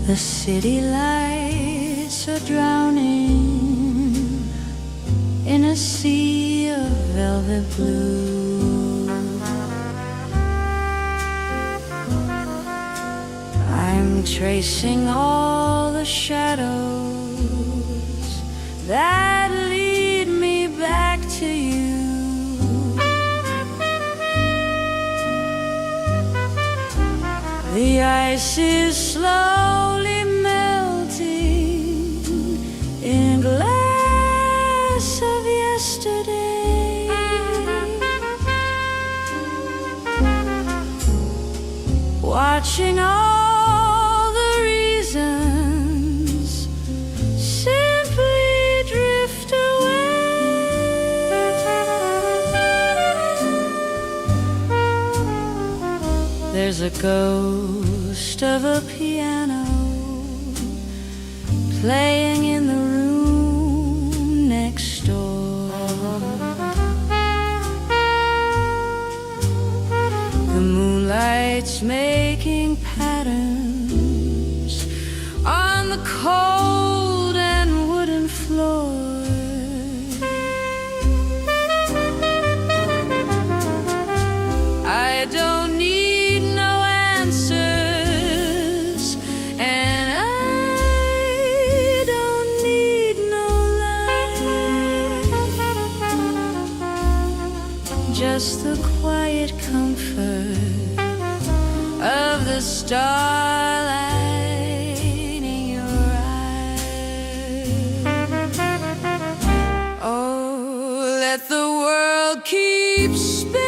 The city lights are drowning in a sea of velvet blue. I'm tracing all the shadows that lead me back to you. The ice is slowly melting in a glass of yesterday. Watching all the reasons simply drift away. There's a ghost of a piano playing in the room next door. The moonlight's making patterns on the cold and wooden floor. I don't need no answers, and I don't need no light, just the quiet comfort of the starlight in your eyes. Oh, let the world keep spinning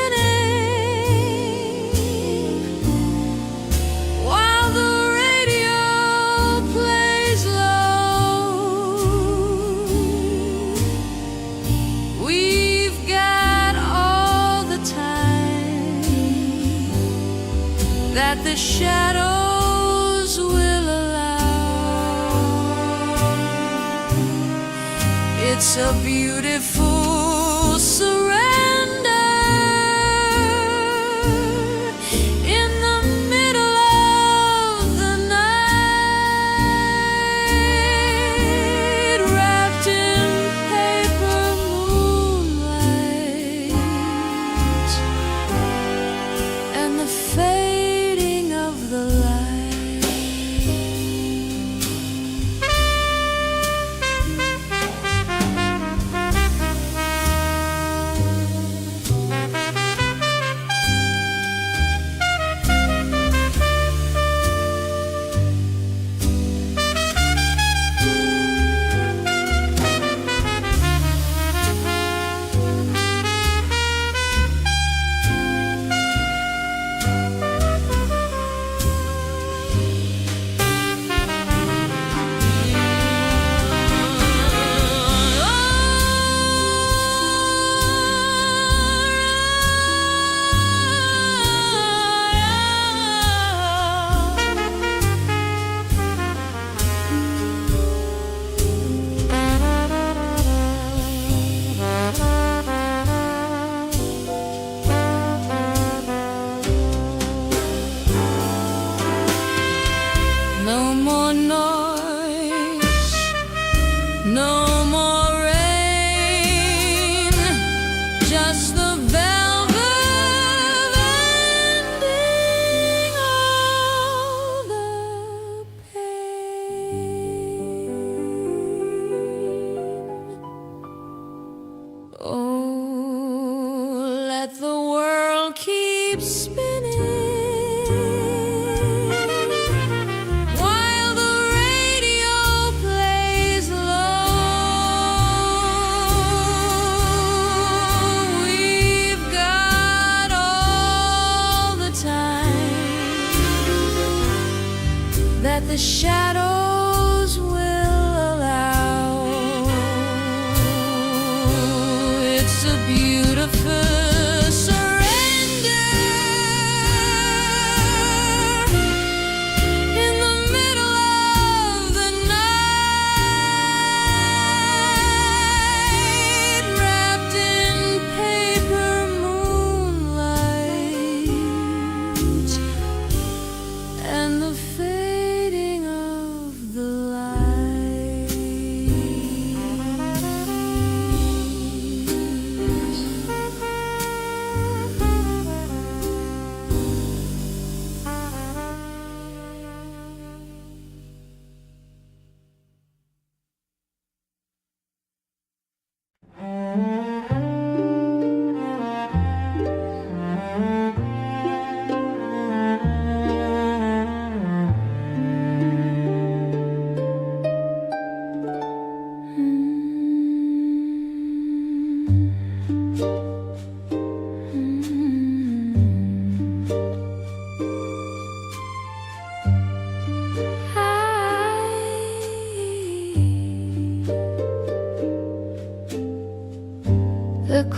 while the radio plays low. We've got all the time that the shadows will allow. It's a beautiful surrender in the middle of the night, wrapped in paper moonlight and the fading of the light. No more noise, no more rain, just the velvet ending of the pain. Oh, let the world keep spinning while the radio plays low. We've got all the time that the shadows will allow. It's a beautiful surrender in the middle of the night, wrapped in paper moonlight and the fading of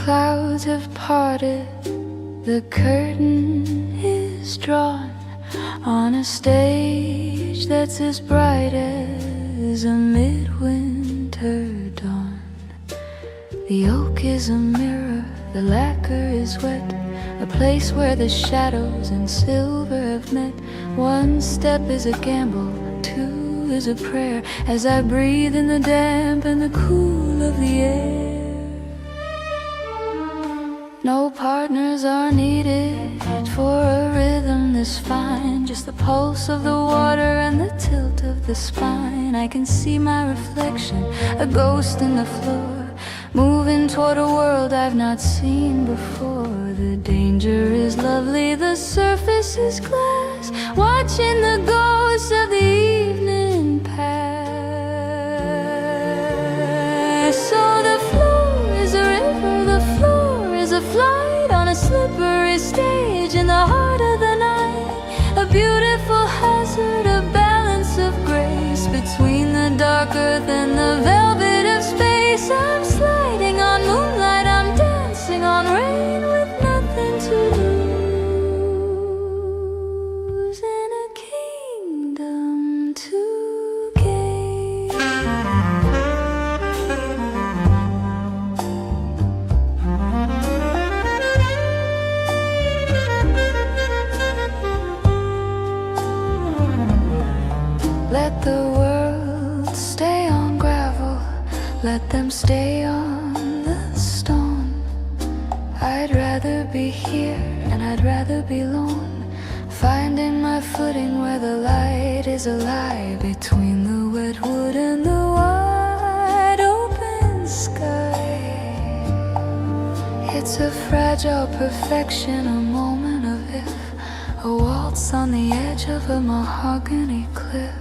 clouds have parted, the curtain is drawn on a stage that's as bright as a midwinter dawn. The oak is a mirror, the lacquer is wet, a place where the shadows and silver have met. One step is a gamble, two is a prayer, as I breathe in the damp and the cool of the air. No partners are needed for a rhythm this fine, just the pulse of the water and the tilt of the spine. I can see my reflection, a ghost in the floor, moving toward a world I've not seen before. The danger is lovely, the surface is glass, watching the ghosts of the evening pass. So the floor is a river, the floor is a flight on a slippery stage in the heart of the night. A beautiful hazard, a balance of grace between the dark earth and the velvet of space. I'm sliding on moonlight, I'm dancing on rain with nothing to lose, in a kingdom to gain. Let the world stay on gravel, let them stay on the stone. I'd rather be here and I'd rather be alone, finding my footing where the light is a lie, between the wet wood and the wide open sky. It's a fragile perfection, a moment of if, a waltz on the edge of a mahogany cliff.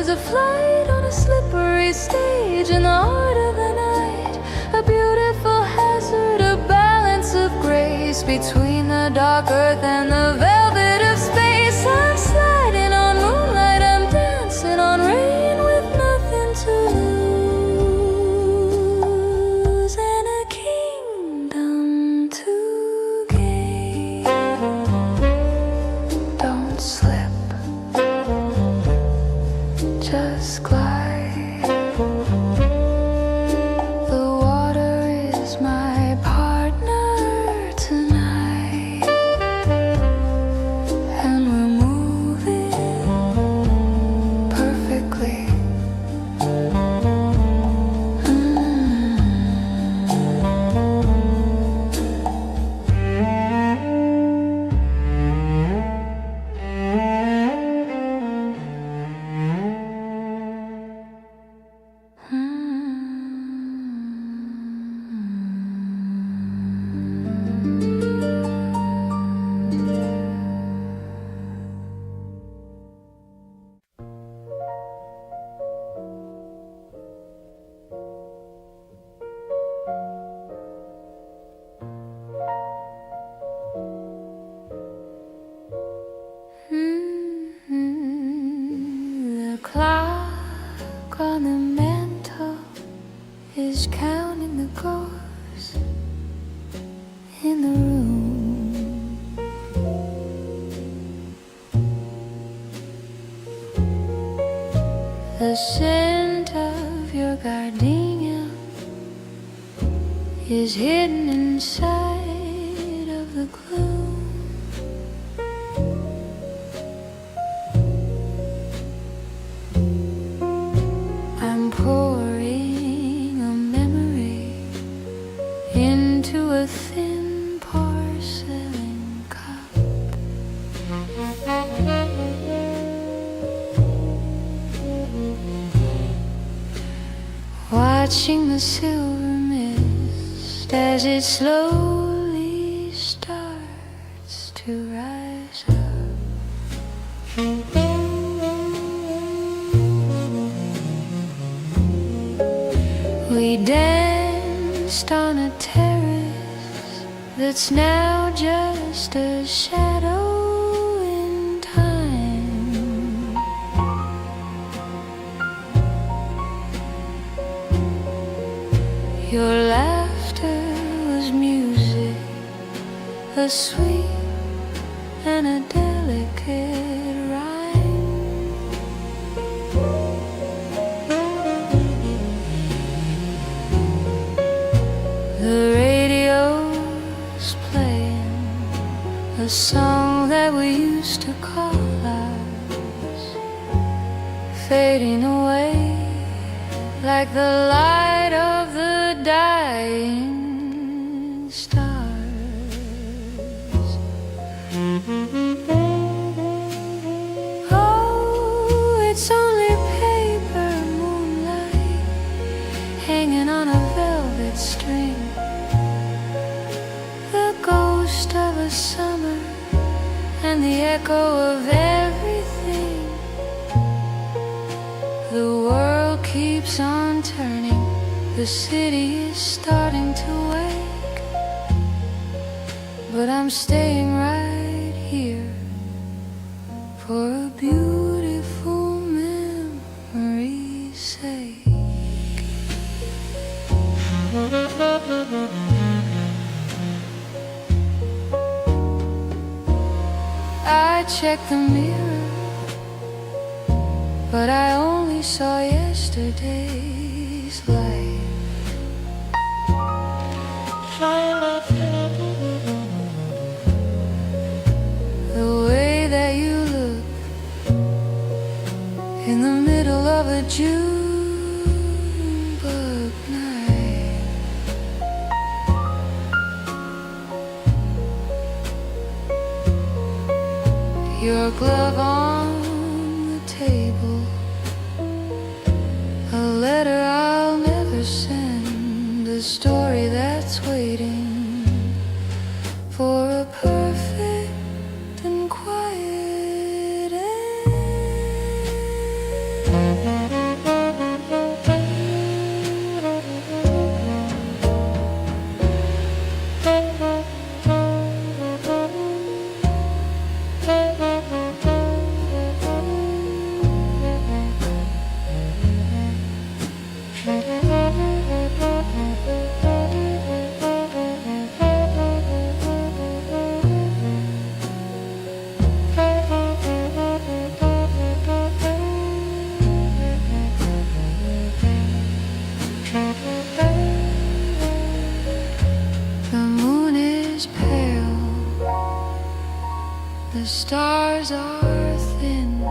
A flight on a slippery stage in the heart of the night. A beautiful hazard, a balance of grace between the dark earth and the velvet of space. I'm sliding on moonlight, I'm dancing on rain with nothing to lose, and a kingdom to gain. Don't slip, just glide. The water is my partner tonight, and we're moving perfectly. The clock on the mantle is counting the ghosts in the room. The scent of your gardenia is hidden inside of the gloom. I'm pouring a memory into a thin porcelain cup. Watching the silver mist as it slowly starts to rise up. We danced on a terrace that's now just a shadow in time. Your laughter was music, a sweet and a delicate rhyme. The radio's playing a song that we used to call ours, fading away like the light of the dying stars. Oh, it's only paper moonlight hanging on a velvet string, the ghost of a summer and the echo of everything. The world keeps on turning, the city is starting to wake, but I'm staying right here for a beautiful memory's sake. I checked the mirror, but I only saw yesterday's light. The way that you look in the middle of a June bug night. Your glove on the table, a letter I'll never send, a story that's waiting for a perfect and quiet The stars are thin,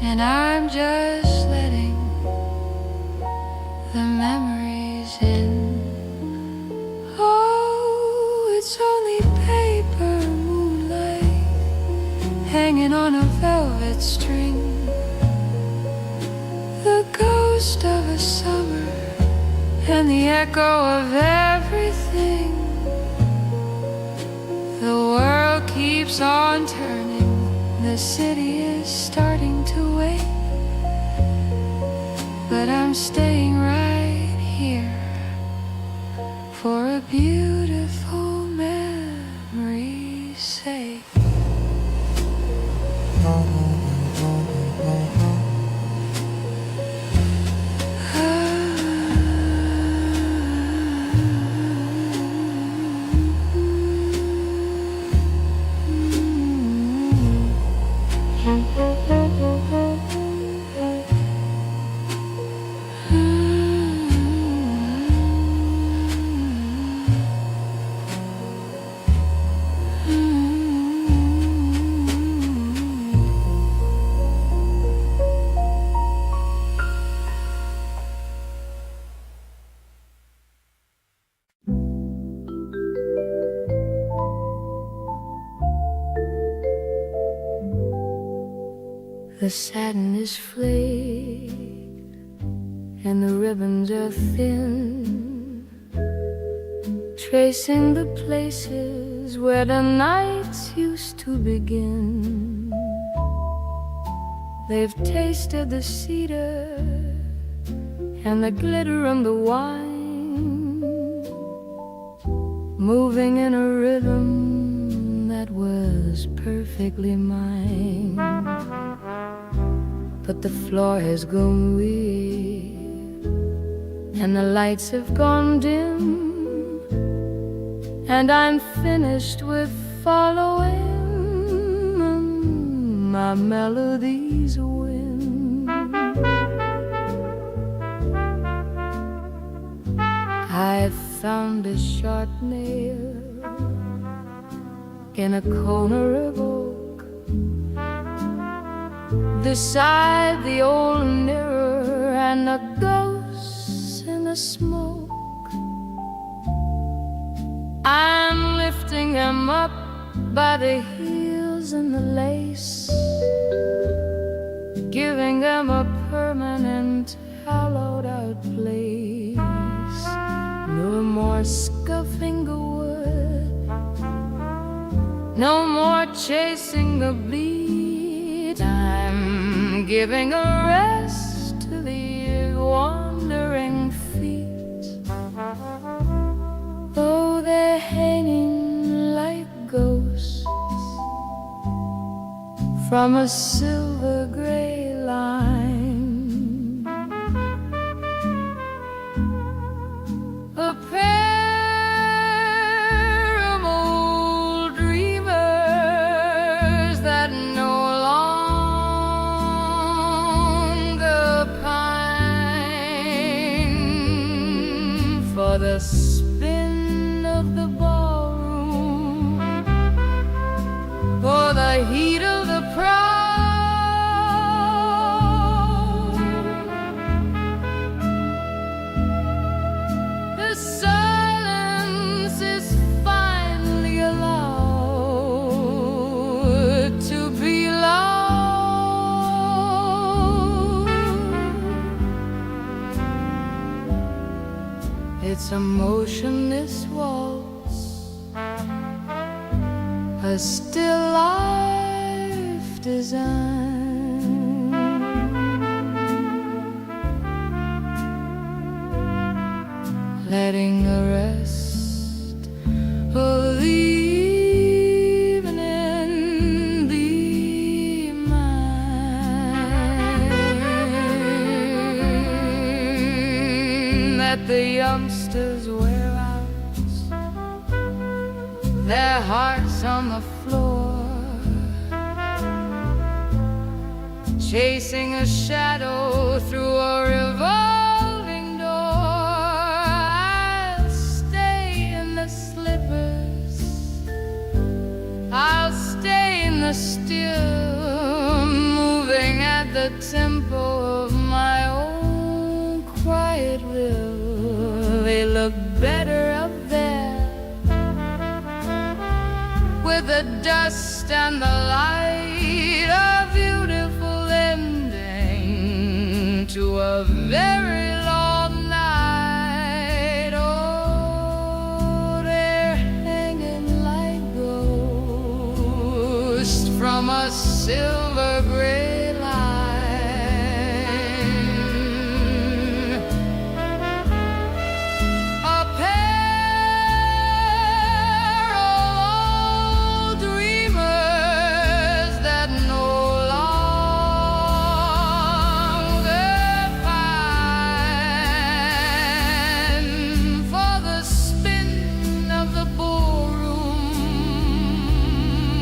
and I'm just letting the memories in. Oh, it's only paper moonlight hanging on a velvet string, the ghost of a summer and the echo of everything. The world keeps on turning, the city is starting to wake, but I'm staying right here for a beautiful memory's sake. The satin is flaked and the ribbons are thin, tracing the places where the nights used to begin. They've tasted the cedar and the glitter and the wine, moving in a rhythm that was perfectly mine. But the floor has gone weird and the lights have gone dim, and I'm finished with following my melody's whim. I found a sharp nail in a corner of oak beside the old mirror, and a ghost in the smoke. I'm lifting him up by the heels and the lace, giving him a permanent hollowed out place. No more scuffing the wood, no more chasing the bleed. I'm giving a rest to the wandering feet, though they're hanging like ghosts from a silver gray line. A pair of old dreamers that no longer pine for the spin of the ballroom, for the heat of the pride. The silence is finally allowed to be loud. It's a motionless waltz, a still life design, letting the rest of the evening be mine. Let the youngsters wear out their hearts on the floor, chasing a shadow through a revolving door. I'll stay in the slippers, I'll stay in the still, moving at the tempo of my own quiet will. They look better up there with the dust and the light, a beautiful ending to a very long night. Oh, they're hanging like ghosts from a silver gray line. A pair of old dreamers that no longer pine for the spin of the ballroom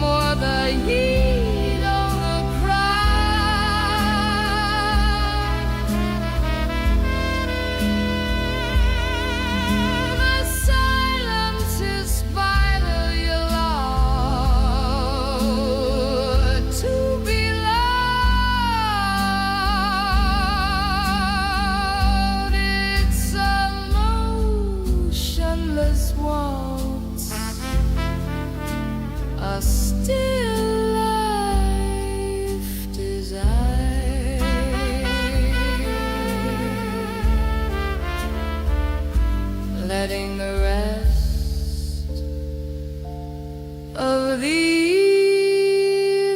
or the heat of the crowd. The silence is finally allowed to be loud. It's a motionless waltz, a still life design, letting the rest of the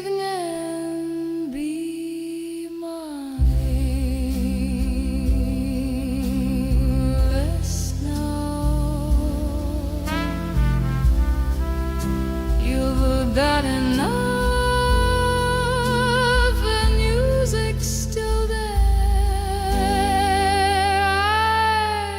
evening be mine. Rest now, you've done enough, and music's still there. I can hear the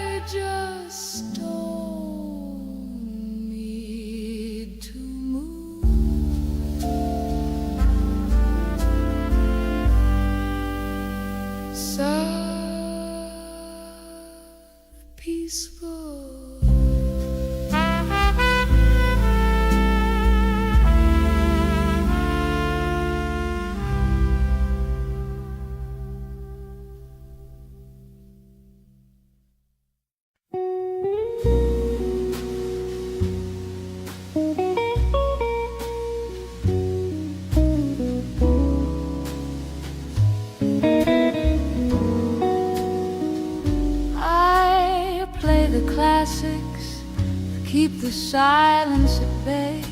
the silence at bay,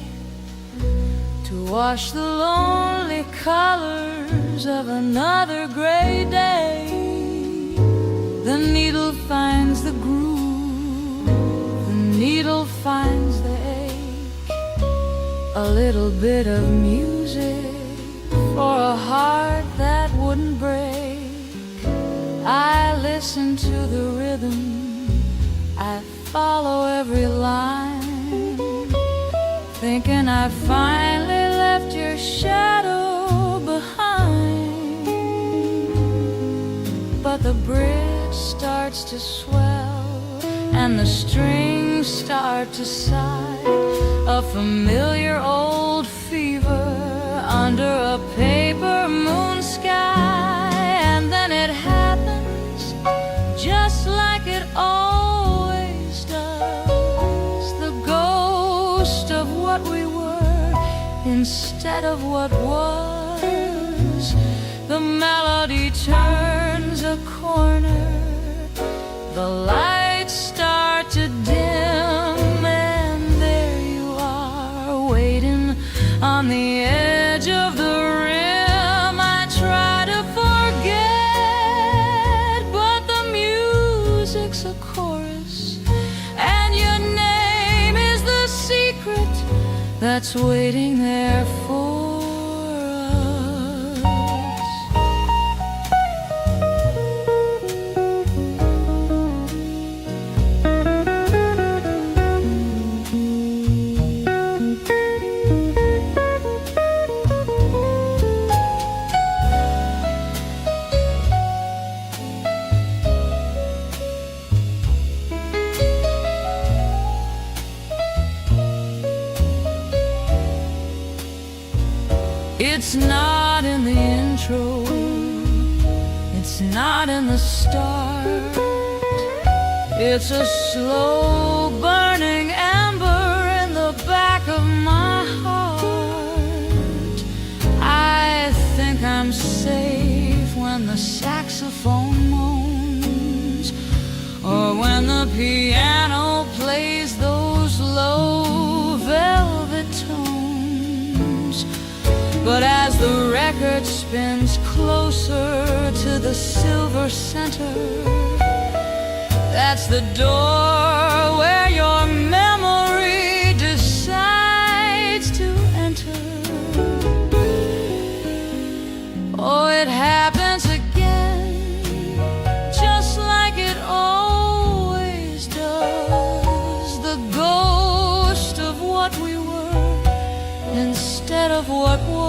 to wash the lonely colors of another gray day. The needle finds the groove, the needle finds the ache, a little bit of music for a heart that wouldn't break. I listen to the rhythm, I follow every line, thinking I finally left your shadow behind. But the bridge starts to swell and the strings start to sigh, a familiar old fever under a paper moon sky. And then it happens just like it always does, the ghost of what we were instead of what was. The melody turns a corner, the lights start to dim, and there you are, waiting on the edge of the rim. I try to forget, but the music's a chorus, and your name is the secret that's waiting there for us. It's not in the intro, it's not in the start, it's a slow burning ember in the back of my heart. I think I'm safe when the saxophone moans, or when the piano plays those low velvet tones. But as the record spins closer to the silver center, that's the door where your memory decides to enter. Oh, it happens again, just like it always does, the ghost of what we were instead of what was.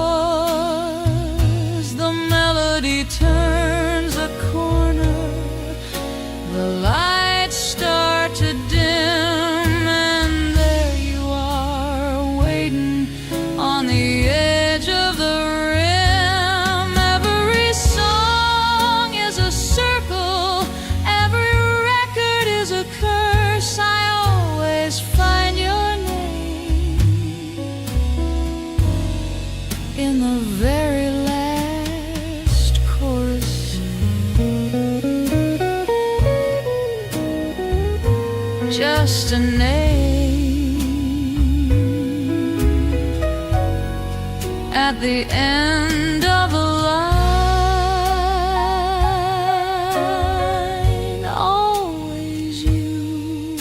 The melody turns a corner, the lights start to dim, and there you are, waiting on the edge of the rim. Every song is a circle, every record is a curse. I always find your name in the very last chorus. Just a name at the end of a line. Always you,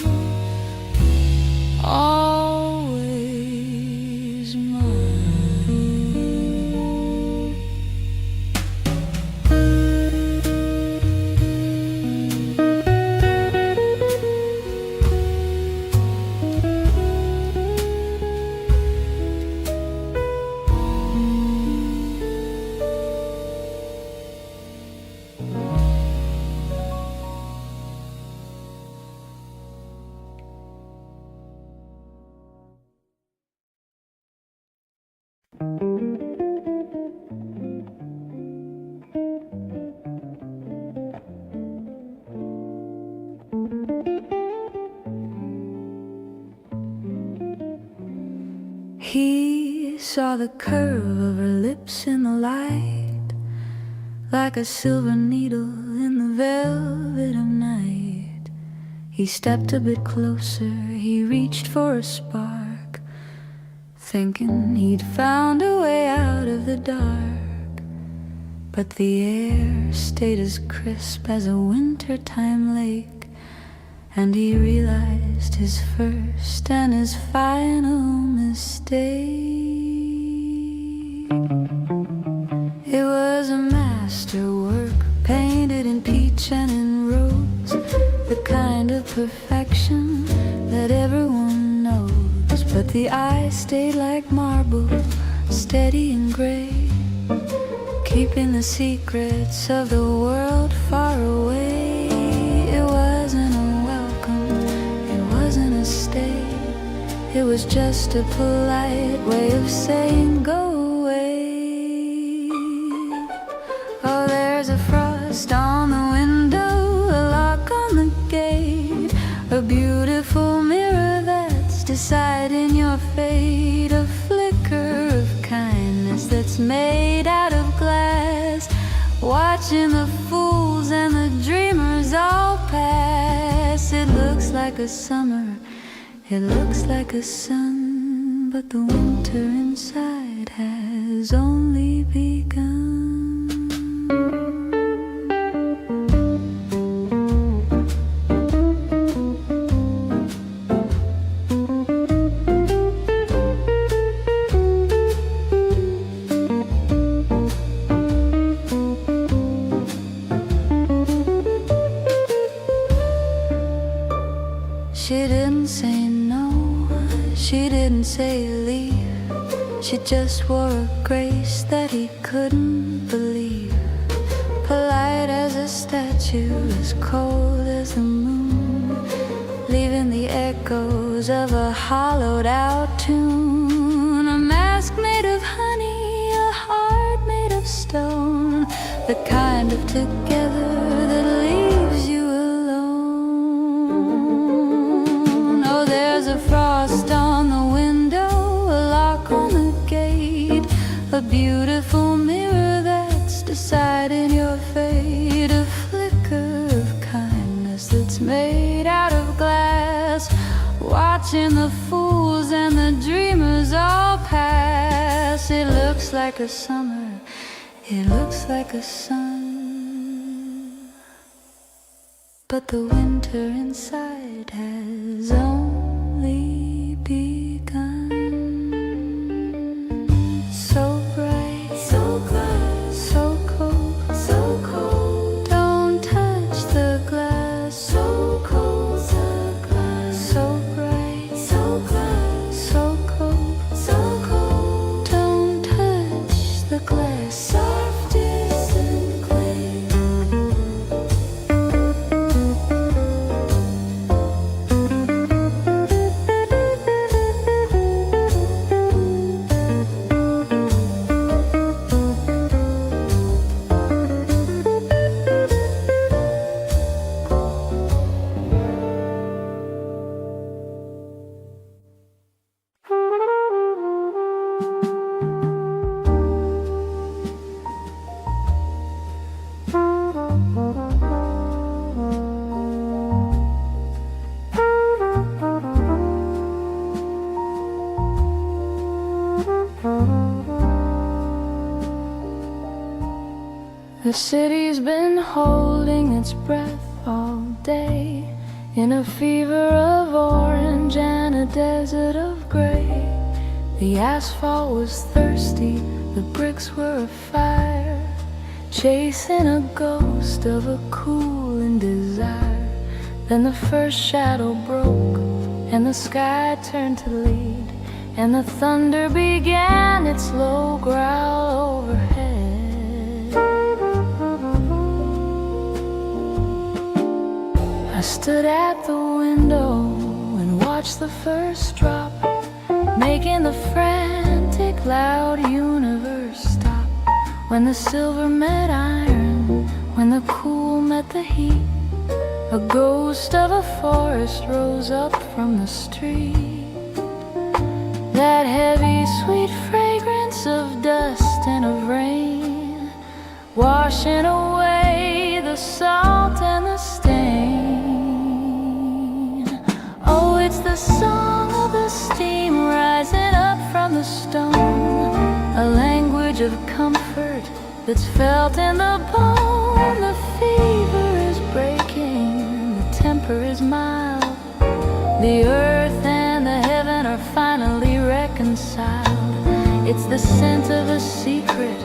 always mine. He saw the curve of her lips in the light, like a silver needle in the velvet of night. He stepped a bit closer, he reached for a spark, thinking he'd found a way out of the dark. But the air stayed as crisp as a wintertime lake, and he realized his first and his final mistake. It was a masterwork, painted in peach and in rose, the kind of perfection that everyone knows. But the eye stayed like marble, steady and gray, keeping the secrets of the world far away. It wasn't a welcome, it wasn't a stay, it was just a polite way of saying go away. Oh, there's a frost on the window, a lock on the gate, a beautiful mirror that's deciding your fate, a flicker of kindness that's made out of glass, watching the fools and the dreamers all pass. It looks like a summer, it looks like a sun, but the winter inside has only begun. She didn't say no, she didn't say leave, she just wore a grace that he couldn't believe. Polite as a statue, as cold as the moon, leaving the echoes of a hollowed out tune. A mask made of honey, a heart made of stone, the kind of together that leaves you alone. Oh, there's a frost on the window, a lock on the gate, a beautiful mirror that's deciding your fate, a flicker of kindness that's made out of glass, watching the fools and the dreamers all pass. It looks like a summer, it looks like a sun, but the winter inside has only begun. So bright, so glass, so cold, so cold. Don't touch the glass. So cold, the glass. So bright, so glass, so cold, so cold. Don't touch the glass. Soft distant clay. The city's been holding its breath all day, in a fever of orange and a desert of gray. The asphalt was thirsty, the bricks were afire, chasing a ghost of a cooling desire. Then the first shadow broke, and the sky turned to lead, and the thunder began its low growl overhead. I stood at the window and watched the first drop, making the frantic loud universe stop. When the silver met iron, when the cool met the heat, a ghost of a forest rose up from the street. That heavy sweet fragrance of dust and of rain, washing away the salt and the stain. stone, a language of comfort that's felt in the bone. The fever is breaking, the temper is mild. The earth and the heaven are finally reconciled. It's the scent of a secret,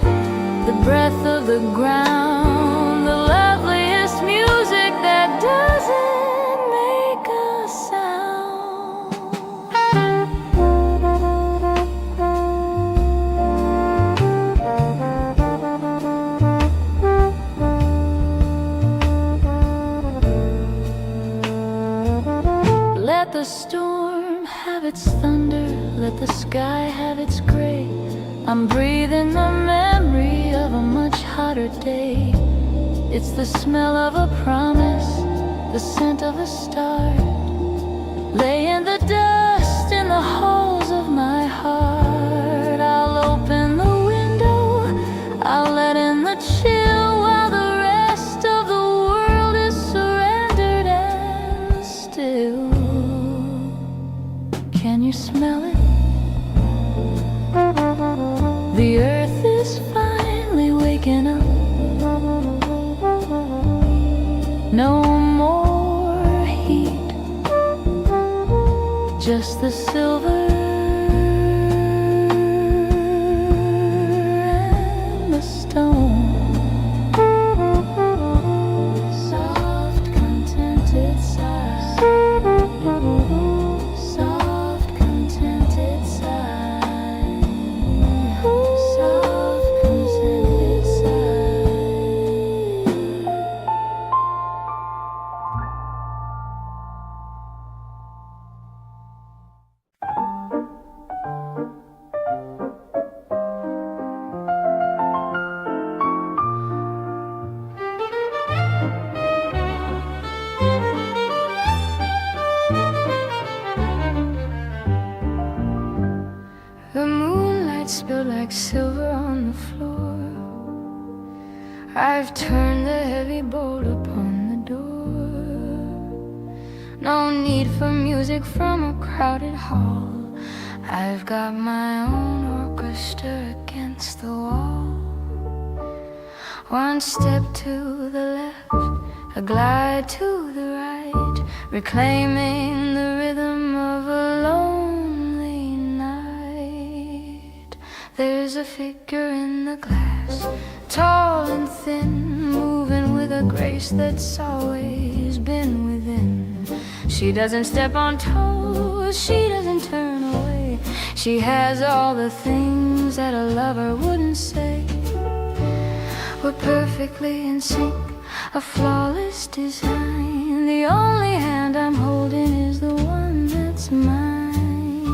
the breath of the ground, the loveliest music that doesn't make a sound. Let the storm have its thunder, let the sky have its gray. I'm breathing the memory of a much hotter day. It's the smell of a promise, the scent of a star. Lay in the dust in the halls of my heart. I'll open the window, I'll let in the chill, while the rest of the world is surrendered and still. Can you smell it? The earth is finally waking up. No more heat, just the silver and the stone. Soft, contented sigh. Soft, contented sigh. Soft, contented sigh. The moonlight spilled like silver on the floor. I've turned the heavy bolt upon the door. No need for music from a crowded hall. I've got my own orchestra against the wall. One step to the left, a glide to the right, reclaiming the rhythm of a lonely night. There's a figure in the glass, tall and thin, moving with a grace that's always been within. She doesn't step on toes, she doesn't turn away. She has all the things that a lover wouldn't say. We're perfectly in sync, a flawless design. The only hand I'm holding is the one that's mine.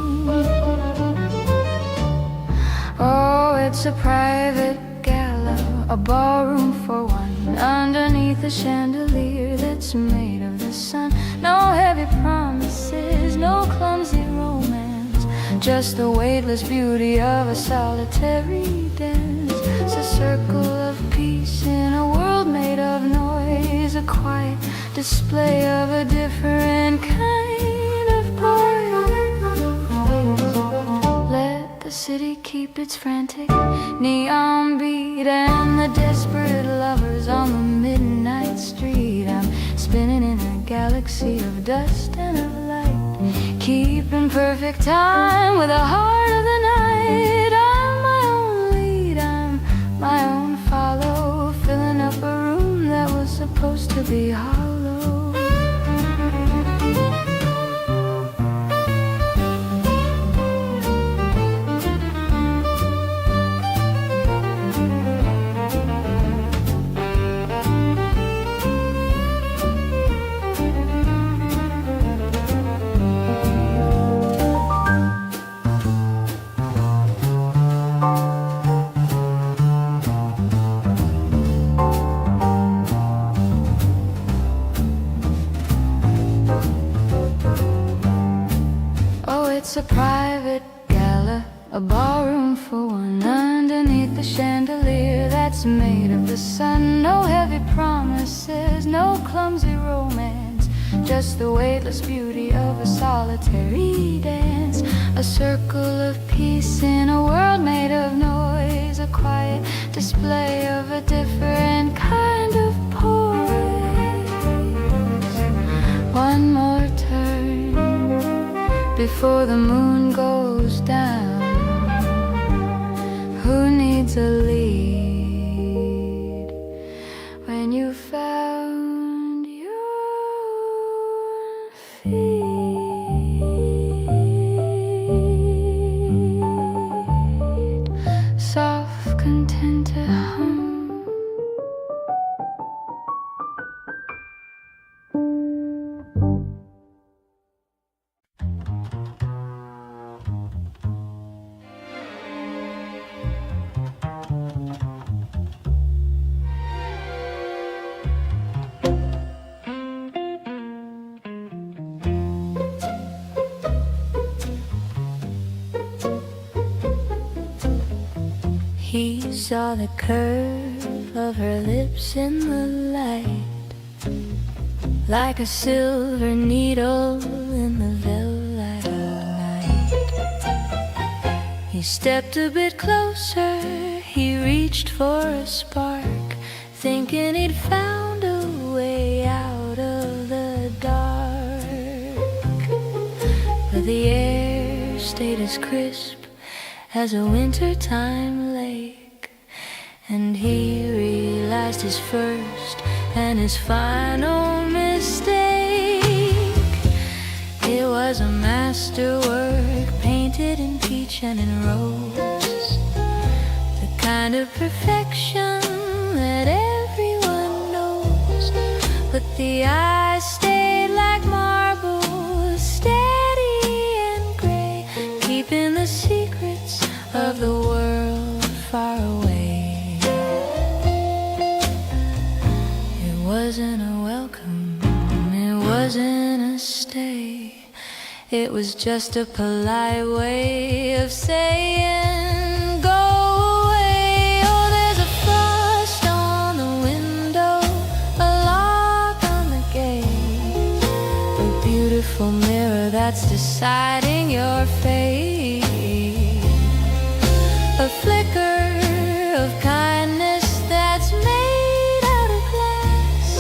Oh, it's a private gala, a ballroom for one, underneath a chandelier that's made of the sun. No heavy promises, no clumsy romance, just the weightless beauty of a solitary dance. It's a circle of peace in a world made of noise, a quiet display of a different kind of poise. Let the city keep its frantic neon beat and the desperate lovers on the midnight street. I'm spinning in a galaxy of dust and of light, keeping perfect time with the heart of the night. I'm my own lead, I'm my own follow, filling up a room that was supposed to be hollow. It's a private gala, a ballroom for one, underneath the chandelier that's made of the sun. No heavy promises, no clumsy romance, just the weightless beauty of a solitary dance, a circle of peace in a world made of noise, a quiet display of a different kind of poise. One more turn before the moon goes down. Who needs a lead when you found your feet? Soft, contented hum. He saw the curve of her lips in the light, like a silver needle in the velvet of night. He stepped a bit closer, he reached for a spark, thinking he'd found a way out of the dark. But the air stayed as crisp as a wintertime lake, and he realized his first and his final mistake. It was a masterwork painted in peach and in rose, the kind of perfection that everyone knows. But the eyes stayed like marble, steady and gray, keeping the secrets of the world far away. It wasn't a welcome, it wasn't a stay, it was just a polite way of saying go away. Oh, there's a frost on the window, a lock on the gate, a beautiful mirror that's deciding your fate. A flicker of kindness that's made out of glass,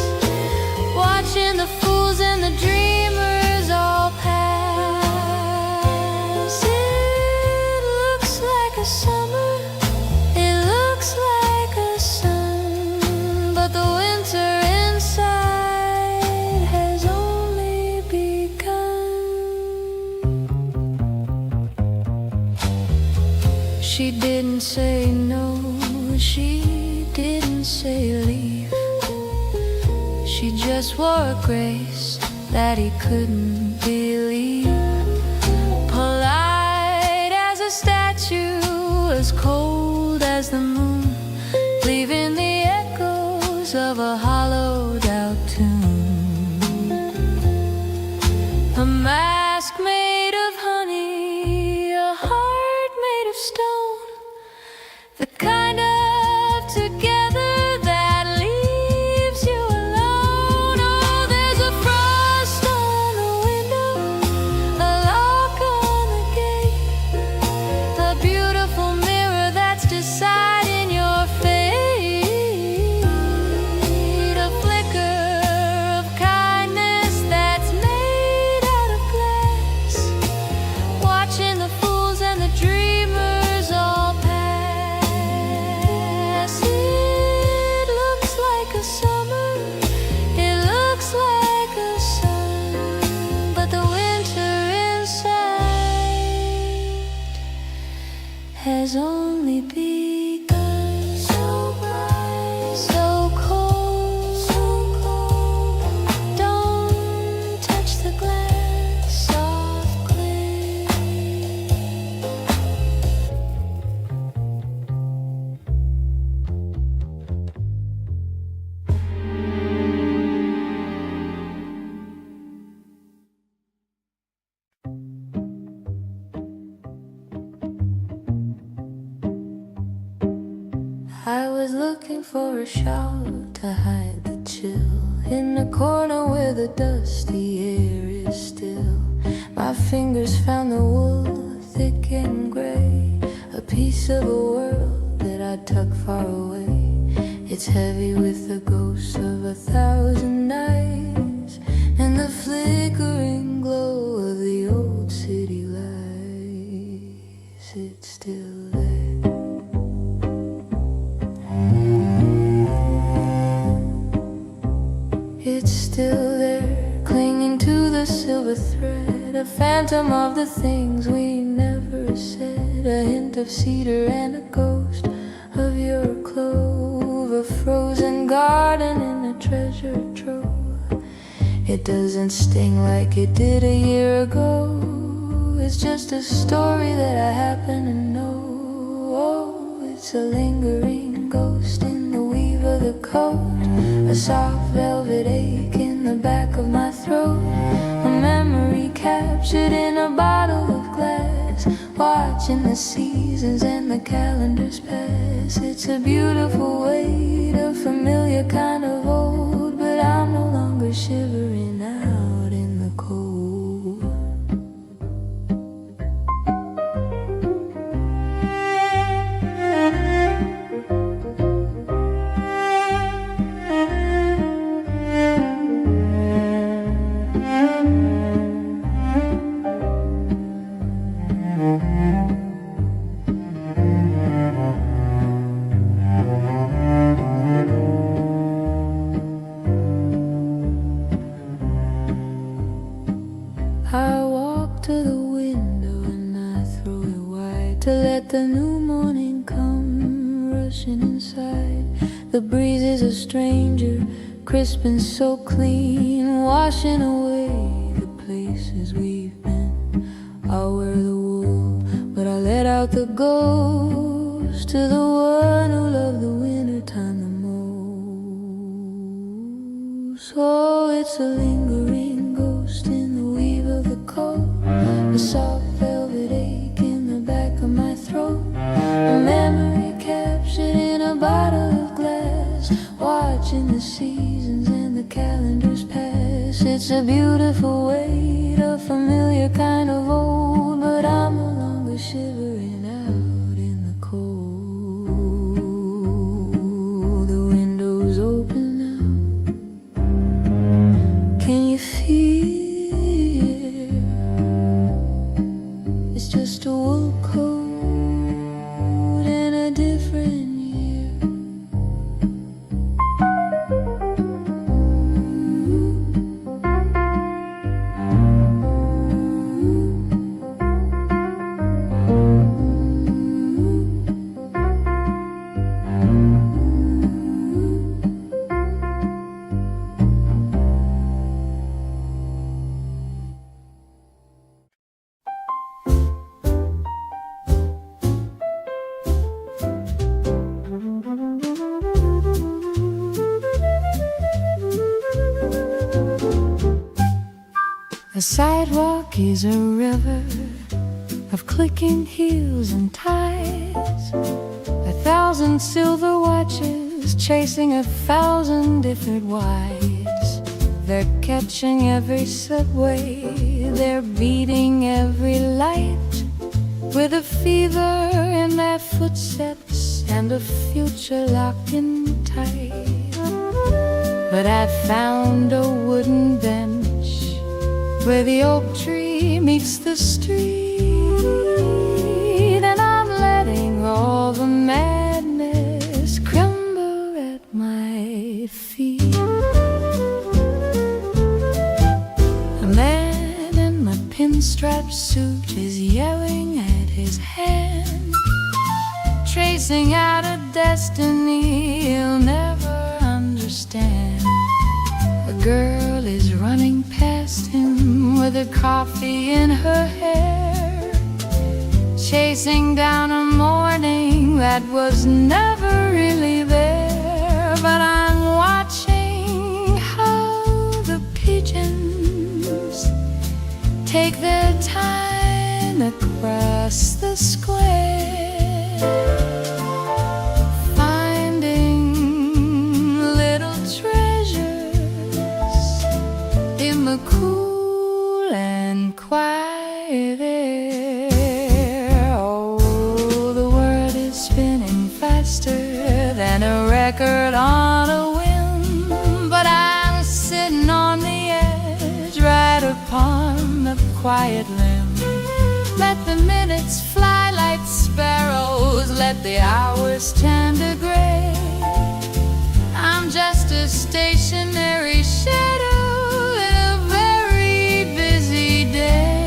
watching the fools and the dreamers all pass. It looks like a summer, it looks like a sun, but the winter inside has only begun. She didn't say no, she didn't say leave. She just wore a grace that he couldn't believe. Polite as a statue, as cold as the moon, leaving the echoes of a hollowed out tune. A mask made of honey, a heart made of stone, the kind of together that leaves you alone. Oh, there's a frost on the window, a lock on the gate, a beautiful mirror that's deciding your fate. A flicker of kindness that's made out of glass, watching the fools and the dreamers all pass. It looks like a summer, it looks like a sun, but the winter inside has only begun. So bright, so cold, don't touch the glass, soft clear. I was looking for a shawl to hide the chill in the corner where the dusty air is still. My fingers found the wool, thick and gray, a piece of a world that I tuck far away. It's heavy with the ghosts of 1,000 nights and the flickering glow of the old city lights. It's still there. It's still there, clinging to the silver thread, a phantom of the things we never said, a hint of cedar and a ghost of your clove, a frozen garden in a treasure trove. It doesn't sting like it did a year ago. It's just a story that I happen to know. Oh, it's a lingering ghost in the weave of the coat, a soft velvet ache in the back of my throat, a memory captured in a bottle of glass, watching the seasons and the calendars pass. It's a beautiful weight, a familiar kind of old, but I'm no longer shivering out in the cold. I walk to the window and I throw it wide to let the new morning come rushing inside. The breeze is a stranger, crisp and so clean, washing away the places we've been. I'll wear the wool, but I let out the ghost to the one who loved the wintertime the most. Oh, it's a lingering ghost in the weave of the coat, a soft velvet ache in the back of my throat, a memory captured in a bottle of glass, watching the seasons and the calendars pass. It's a beautiful weight, a familiar kind of old, but I'm no longer shivering out in the cold. The window's open now. Can you feel? It's just a wool coat in a different year. The sidewalk is a river of clicking heels and ties, 1,000 silver watches chasing 1,000 different wives. They're catching every subway, they're beating every light, with a fever in their footsteps and a future locked in tight. But I found a wooden bench where the oak tree meets the street, and I'm letting all the madness crumble at my feet. A man in a pinstripe suit is yelling at his hand, tracing out a destiny he'll never understand. A girl is running past him with a coffee in her hair, chasing down a morning that was never really there. But I'm watching how the pigeons take their time across the square, finding little treasures record on a whim, but I'm sitting on the edge, right upon the quiet limb. Let the minutes fly like sparrows, let the hours turn to gray. I'm just a stationary shadow in a very busy day.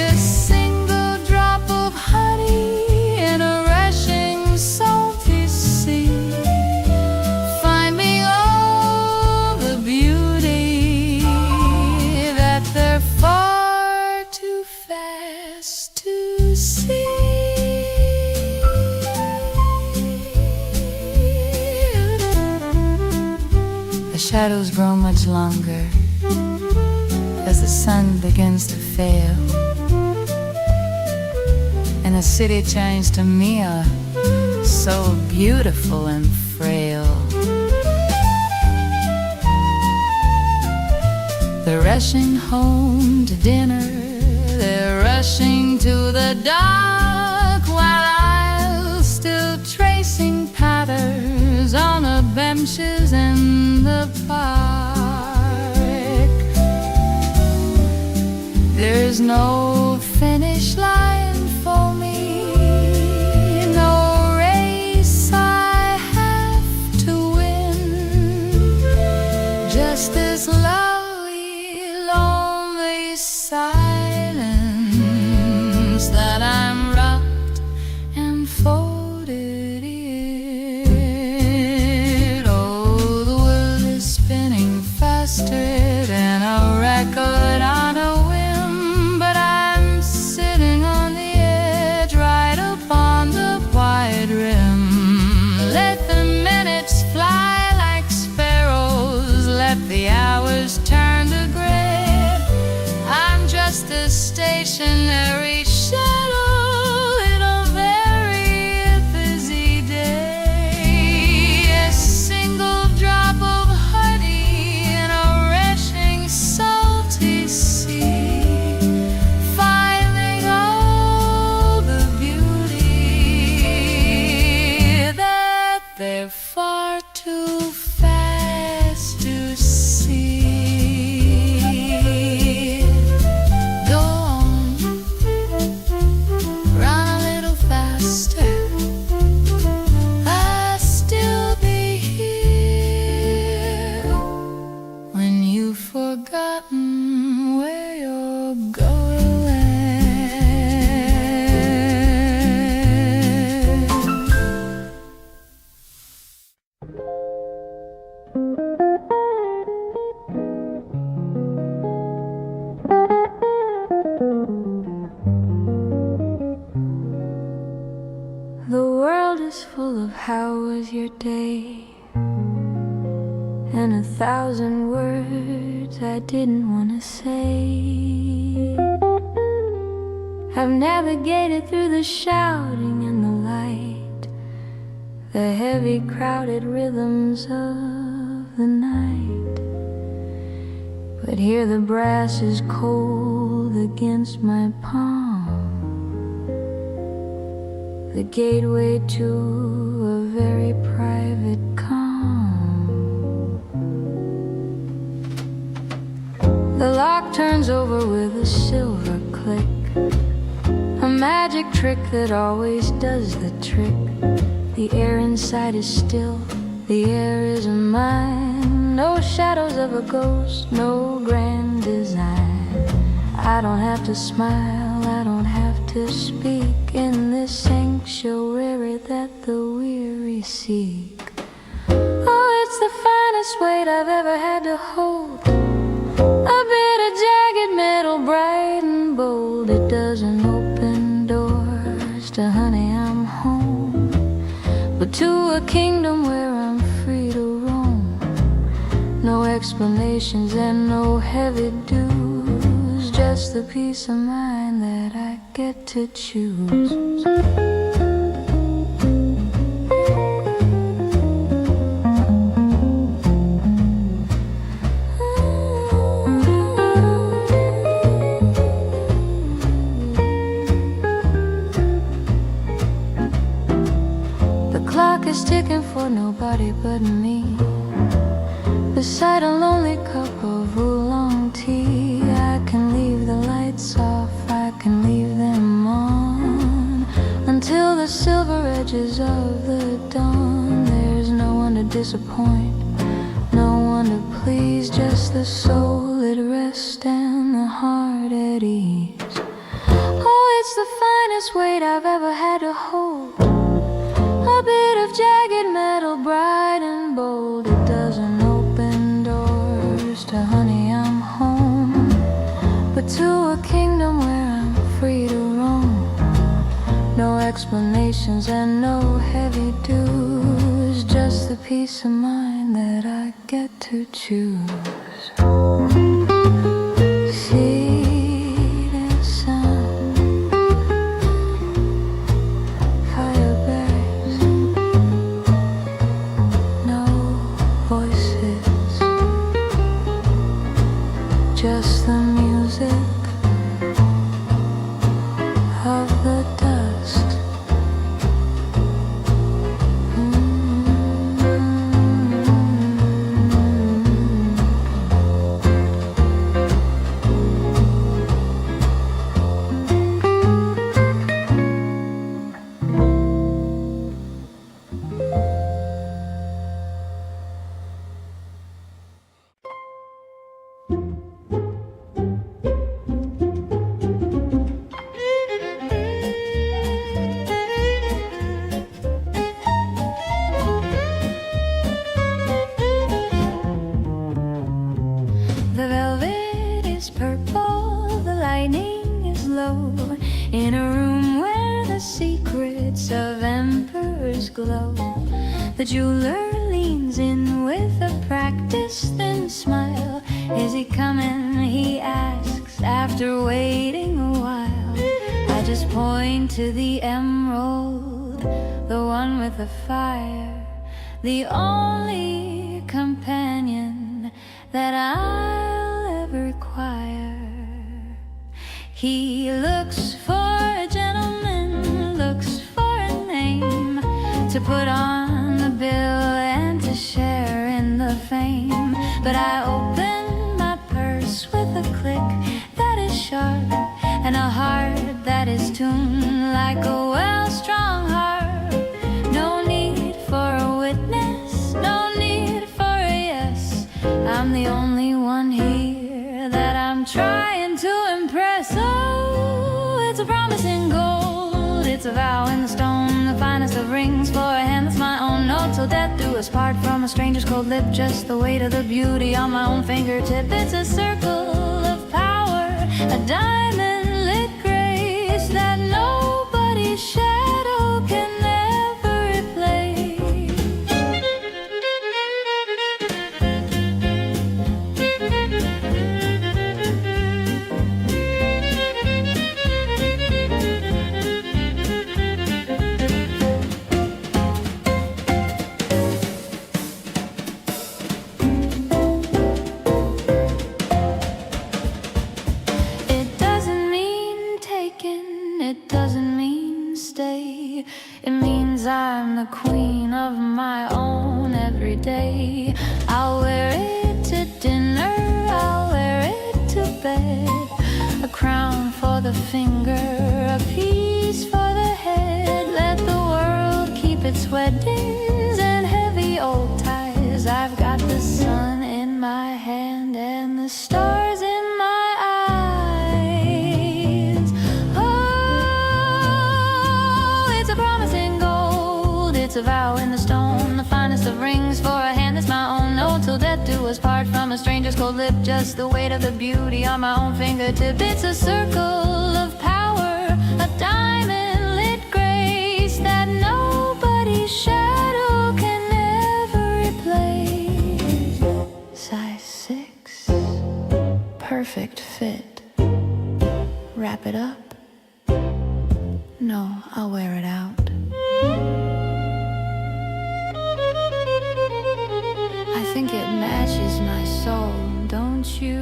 A single drop of honey in a rushing salty sea, finding all the beauty that they're far too fast to see. Shadows grow much longer as the sun begins to fail, and the city turns to mirror, so beautiful and frail. They're rushing home to dinner, they're rushing to the dark, while I'm still tracing patterns on the benches in the park. There's no finish line for me, no race I have to win, just this lovely, lonely silence that I'm rocked and folded in. Oh, the world is spinning faster than a record on a whim, but I'm sitting on the edge, right upon the wide rim. Let the minutes fly like sparrows, let the hours turn to gray. I'm just a stationary shadow in a very busy day. A single drop of honey in a rushing salty sea, finding all the beauty that they're far too fast to see. Go on, run a little faster, I'll still be here when you've forgotten where you're going. The world is full of how was your day, and 1,000 words I didn't want to say. I've navigated through the shouting and the light, the heavy crowded rhythms of the night, but here the brass is cold against my palm, the gateway to a very private calm. The lock turns over with a silver click, a magic trick that always does the trick. The air inside is still, the air is mine. No shadows of a ghost, no grand design. I don't have to smile, I don't have to speak in this sanctuary that the weary seek. Oh, it's the finest weight I've ever had to hold, a bit of jagged metal, bright and bold. It doesn't open doors to honey, I'm home, but to a kingdom where I'm free to roam. No explanations and no heavy dues, just the peace of mind that I get to choose. is ticking for nobody but me. Beside a lonely cup of oolong tea, I can leave the lights off, I can leave them on, until the silver edges of the dawn. There's no one to disappoint, no one to please, just the soul at rest and the heart at ease. Oh, it's the finest weight I've ever had to hold, a bit of jagged metal, bright and bold. It doesn't open doors to honey, I'm home, but to a kingdom where I'm free to roam. No explanations and no heavy dues, just the peace of mind that I get to choose. Feet in sun, fire bears, no voices, just the music of the dust. The velvet is purple, the lightning is low, in a room where the secrets of emperors glow. The jeweler leans in with a practiced thin smile. Is he coming, he asks, after waiting a while. I just point to the emerald, the one with the fire, the only companion that I'll ever require. He looks for a gentleman, looks for a name to put on the bill and to share in the fame. But I open my purse with a click that is sharp and a heart that is tuned like a well-strung harp. No need for a witness, no need for a yes. I'm the only one here that I'm trying to impress. Oh, it's a promise in gold, it's a vow in the stone, the finest of rings for a hand that's my own. No, till death do us part from a stranger's cold lip, just the weight of the beauty on my own fingertip. It's a circle of power, a diamond lit grace that nobody's shadow can ever replace. It doesn't mean taken, it doesn't mean stay. It means I'm the queen of my own every day. I'll wear it to dinner, I'll wear it to bed. A crown for the finger, a piece for the head. Let the world keep its weddings and heavy old ties. I've got the sun in my hand and the stars in my eyes. Oh, it's a promise in gold, it's a vow in the stone, the finest of rings for a hand that's my own. No, till death do us part from a stranger's cold lip, just the weight of the beauty on my own fingertip. It's a circle of power, a diamond lit grace that nobody's shadow can ever replace. Size 6, perfect fit. Wrap it up? No, I'll wear it out. I think it matches my soul, don't you?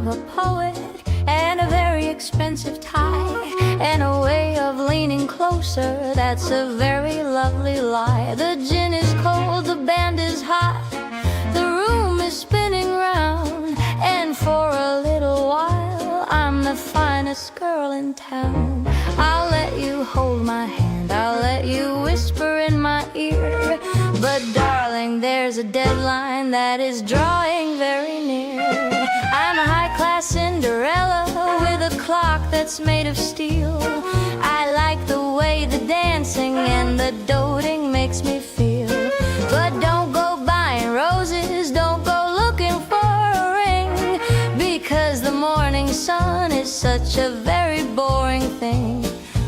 a poet, and a very expensive tie, and a way of leaning closer, that's a very lovely lie. The gin is cold, the band is hot, the room is spinning round, and for a little while I'm the finest girl in town. I'll let you hold my hand, I'll let you whisper in my ear, but darling, there's a deadline that is drawing very near. I'm a high-class Cinderella with a clock that's made of steel. I like the way the dancing and the doting makes me feel. But don't go buying roses, don't go looking for a ring, because the morning sun is such a very boring thing.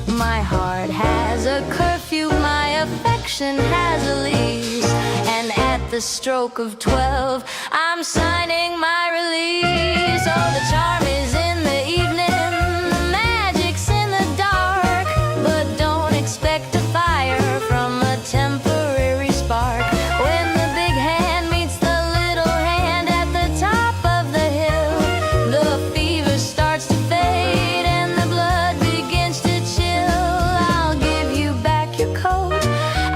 My heart has a curfew, my affection has a lease, and at the stroke of 12 I'm signing my release. Oh, the charm is in the evening, the magic's in the dark, but don't expect a fire from a temporary spark. When the big hand meets the little hand at the top of the hill, the fever starts to fade and the blood begins to chill. I'll give you back your coat,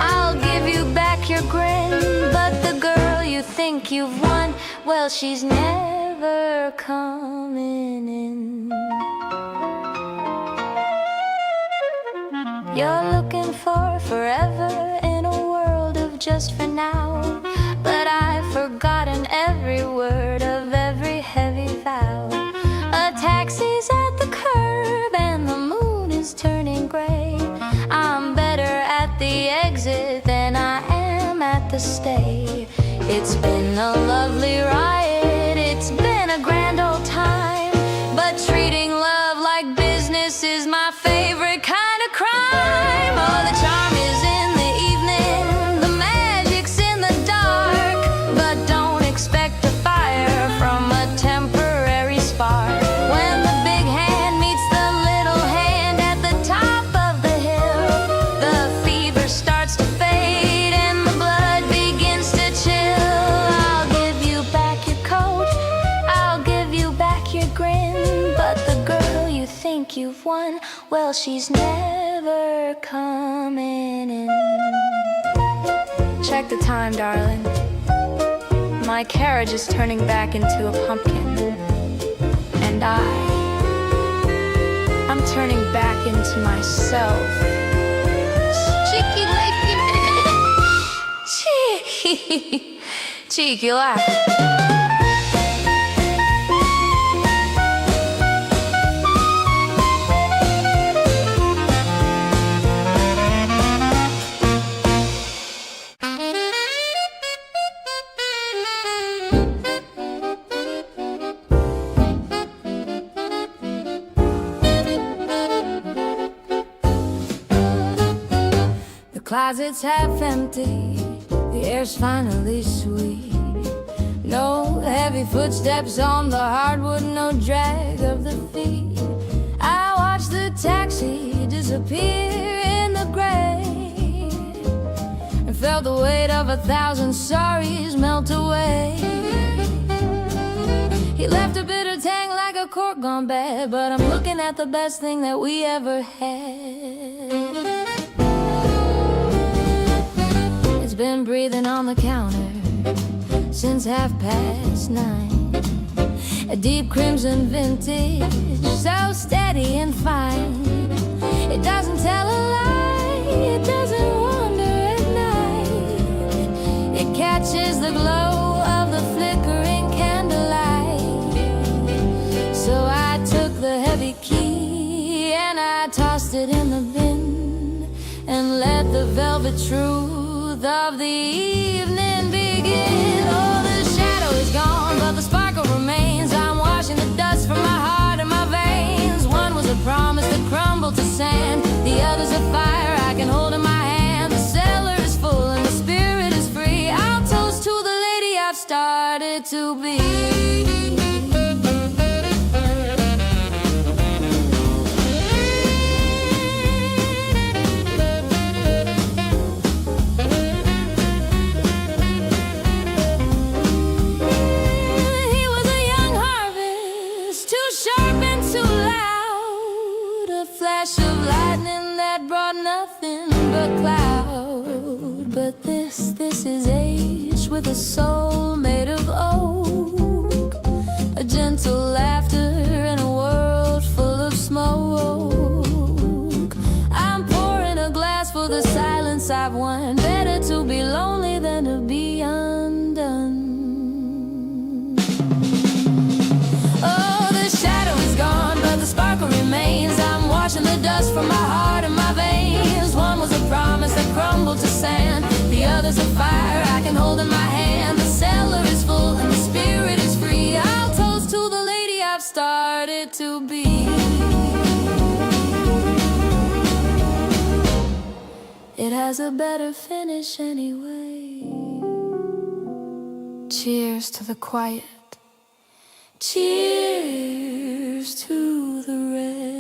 I'll give you back your grin, but the girl you think you've won, well, she's never coming in. You're looking for forever in a world of just for now, but I've forgotten every word of every heavy vow. A taxi's at the curb and the moon is turning gray. I'm better at the exit than I am at the stay. It's been a lovely ride, it's been a grand old time, but treating love like business is my favorite kind of crime. Oh, the charm is in the evening, the magic's in the dark, but don't expect a fire from a temporary spark. When the big hand meets the little hand at the top of the hill, the fever starts to fade and the blood begins to chill. I'll give you back your coat, I'll give you back your grin, but the girl you think you've won, well, she's never coming in. Check the time, darling. My carriage is turning back into a pumpkin, and I'm turning back into myself. Cheeky lady. Cheeky laugh. The closet's half empty, the air's finally sweet. No heavy footsteps on the hardwood, no drag of the feet. I watch the taxi disappear in the gray, and felt the weight of 1,000 sorries melt away. He left a bitter tang like a cork gone bad, but I'm looking at the best thing that we ever had. It's been breathing on the counter since 9:30. A deep crimson vintage, so steady and fine. It doesn't tell a lie, it doesn't wander at night. It catches the glow of the flickering candlelight. So I took the heavy key and I tossed it in the bin, and let the velvet truth of the evening begin. Oh, the shadow is gone, but the sparkle remains. I'm washing the dust from my heart and my veins. One was a promise that crumbled to sand, the other's a fire I can hold in my hand. The cellar is full and the spirit is free. I'll toast to the lady I've started to be. with a soul made of oak, a gentle laughter in a world full of smoke. I'm pouring a glass for the silence I've won. Better to be lonely than to be undone. Oh, the shadow is gone, but the sparkle remains. I'm washing the dust from my heart and my veins. One was a promise that crumbled to sand, the other's a fire I can hold in my hand. The cellar is full and the spirit is free. I'll toast to the lady I've started to be. It has a better finish anyway. Cheers to the quiet. Cheers to the red.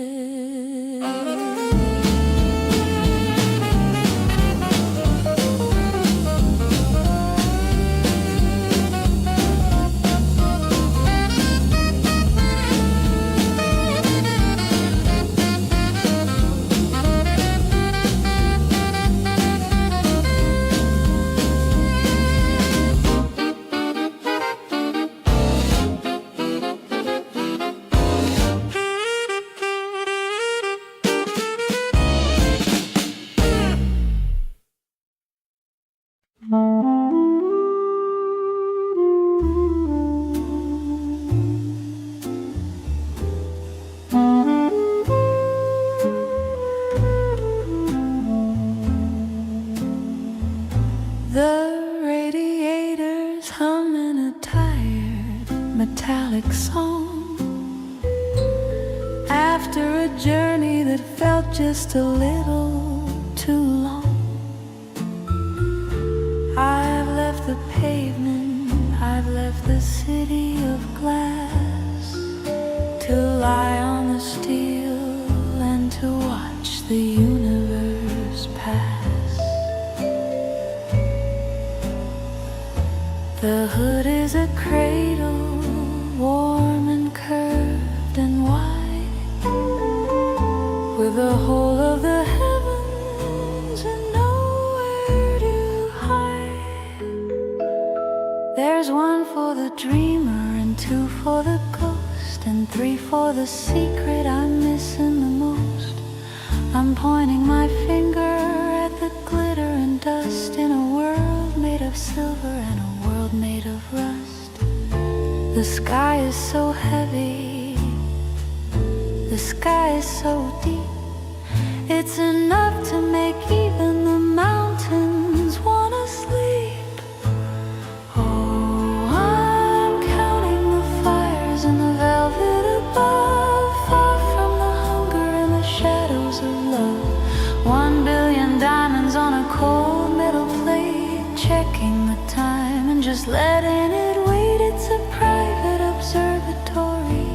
The radiators humming a tired metallic song after a journey that felt just a little too long. I've left the pavement, I've left the city of glass, to lie on the steel and to watch the universe pass. The hood is a cradle, warm and curved and wide, with the whole of the heavens and nowhere to hide. There's one for the dreamer and two for the ghost and three for the secret I'm missing the most. I'm pointing my finger at the glitter and dust in a world made of silver and a world made of rust. The sky is so heavy, the sky is so deep, it's enough to make even the mountains wanna sleep. Oh, I'm counting the fires in the velvet above, far from the hunger and the shadows of love. 1 billion diamonds on a cold metal plate, checking the time and just letting it wait. It's a private observatory,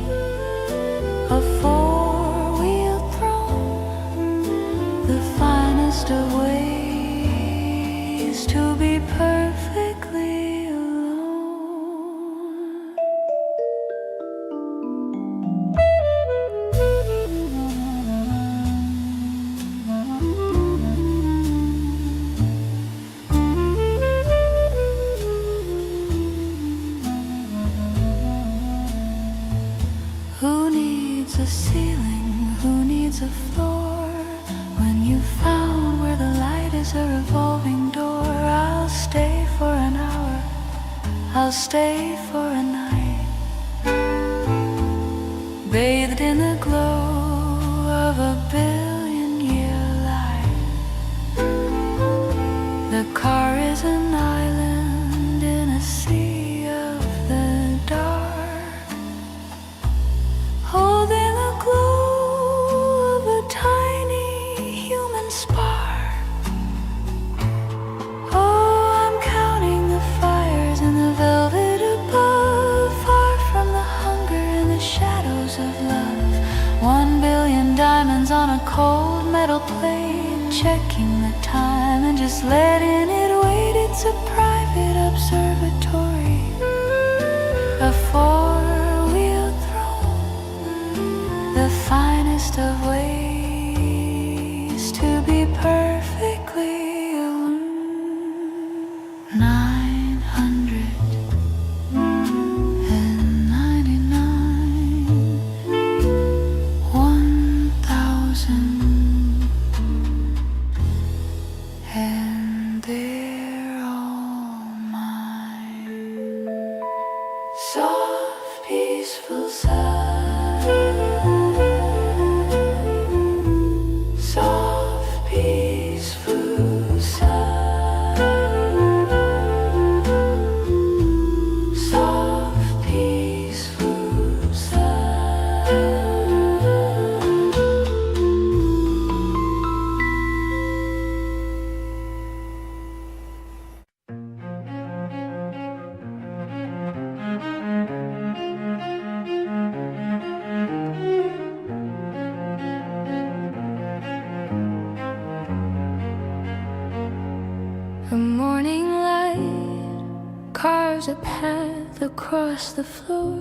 a four-wheeled throne, the finest of ways to be perfectly alone. Who needs a ceiling? Who needs a floor? When you found where the light is a revolving door, I'll stay for an hour, I'll stay for a night, bathed in the glow of a billion-year light. The car is an island in a sea of the dark, holding the glow of a tiny human spark. Oh, I'm counting the fires in the velvet above, far from the hunger and the shadows of love. 1 billion diamonds on a cold metal plate, checking the time and just letting it wait. It's a private observatory, a four-wheeled throne, the finest of ways to be perfectly alone. 900 peaceful sigh, soft peaceful sigh, soft peaceful sigh. The morning light carves a path across the floor.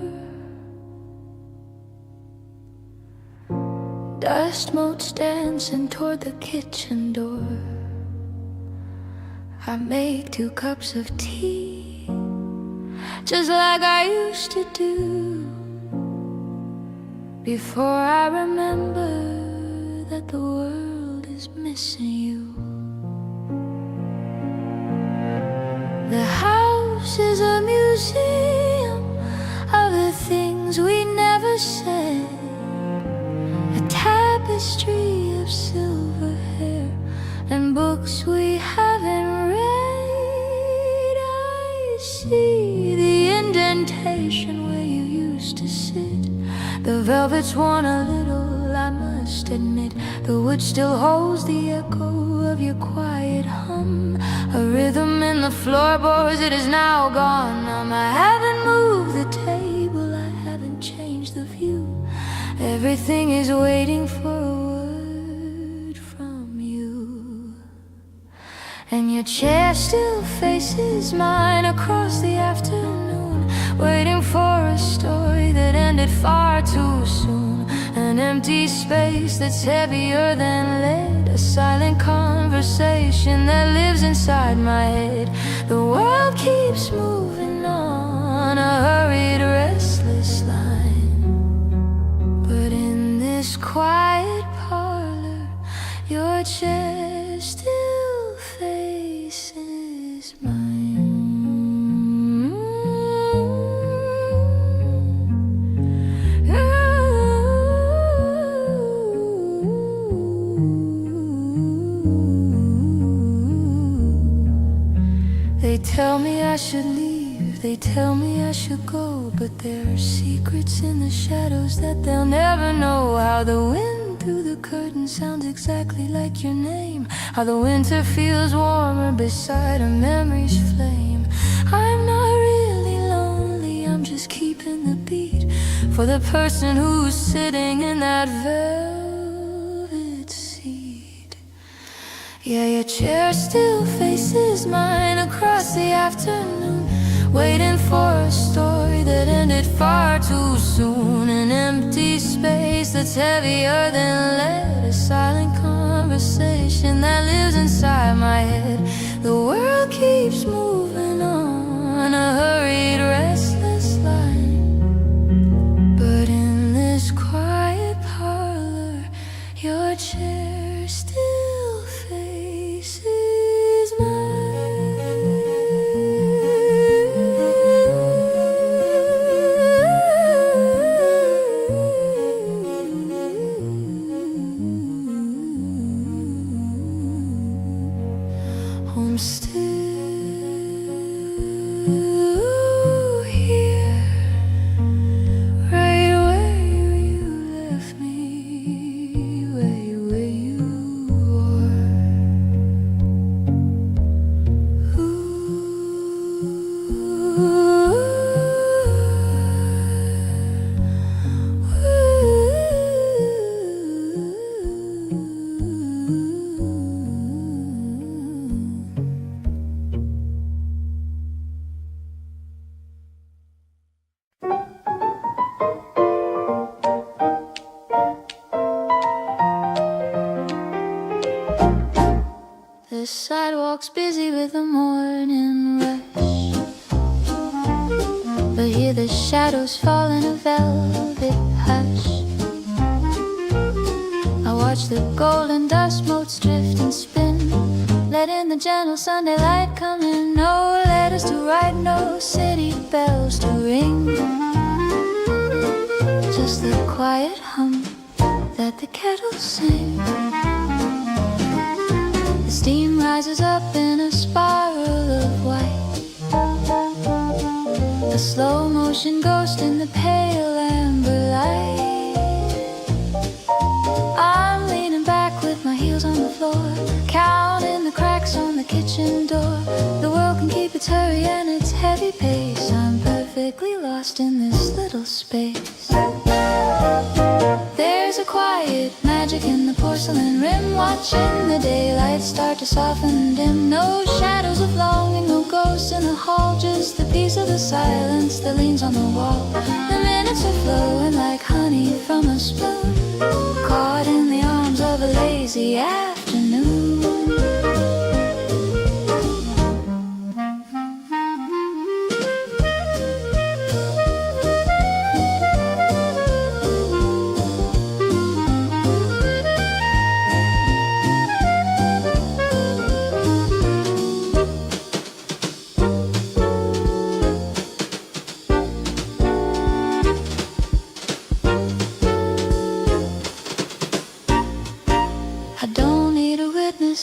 Dust motes dancing toward the kitchen door. I make 2 cups of tea, just like I used to do, before I remember that the world is missing you. The house is a museum of the things we never said, a tapestry of silver hair and books we haven't read. I see the indentation where you used to sit. The velvet's worn a little, I must admit. The wood still holds the echo of your quiet hum, a rhythm in the floorboards, it is now gone. I haven't moved the table, I haven't changed the view. Everything is waiting for a word from you. And your chair still faces mine across the afternoon, waiting for a story that ended far too soon. An empty space that's heavier than lead, a silent conversation that lives inside my head. The world keeps moving on, a hurried, restless line. But in this quiet parlor, your chair still faces mine. They tell me I should leave, they tell me I should go, but there are secrets in the shadows that they'll never know. How the wind through the curtain sounds exactly like your name, how the winter feels warmer beside a memory's flame. I'm not really lonely, I'm just keeping the beat for the person who's sitting in that velvet seat. Yeah, your chair still faces mine across the afternoon, waiting for a story that ended far too soon. An empty space that's heavier than lead, a silent conversation that lives inside my head. The world keeps moving on, a hurried, restless line. But in this quiet parlor, your chair still faces mine. I'm still here, right where you left me, where you are. The sidewalk's busy with the morning rush, but here the shadows fall in a velvet hush. I watch the golden dust motes drift and spin, let in the gentle Sunday light come in. No letters to write, no city bells to ring. just the quiet hum that the kettle sings. The steam rises up in a spiral of white, a slow motion ghost in the pale amber light. I'm leaning back with my heels on the floor, counting the cracks on the kitchen door. The world can keep its hurry and its heavy pace. I'm perfectly lost in this little space. There's a quiet magic in the porcelain rim, watching the daylight start to soften and dim. No shadows of longing, no ghosts in the hall, just the peace of the silence that leans on the wall. The minutes are flowing like honey from a spoon, caught in the arms of a lazy afternoon.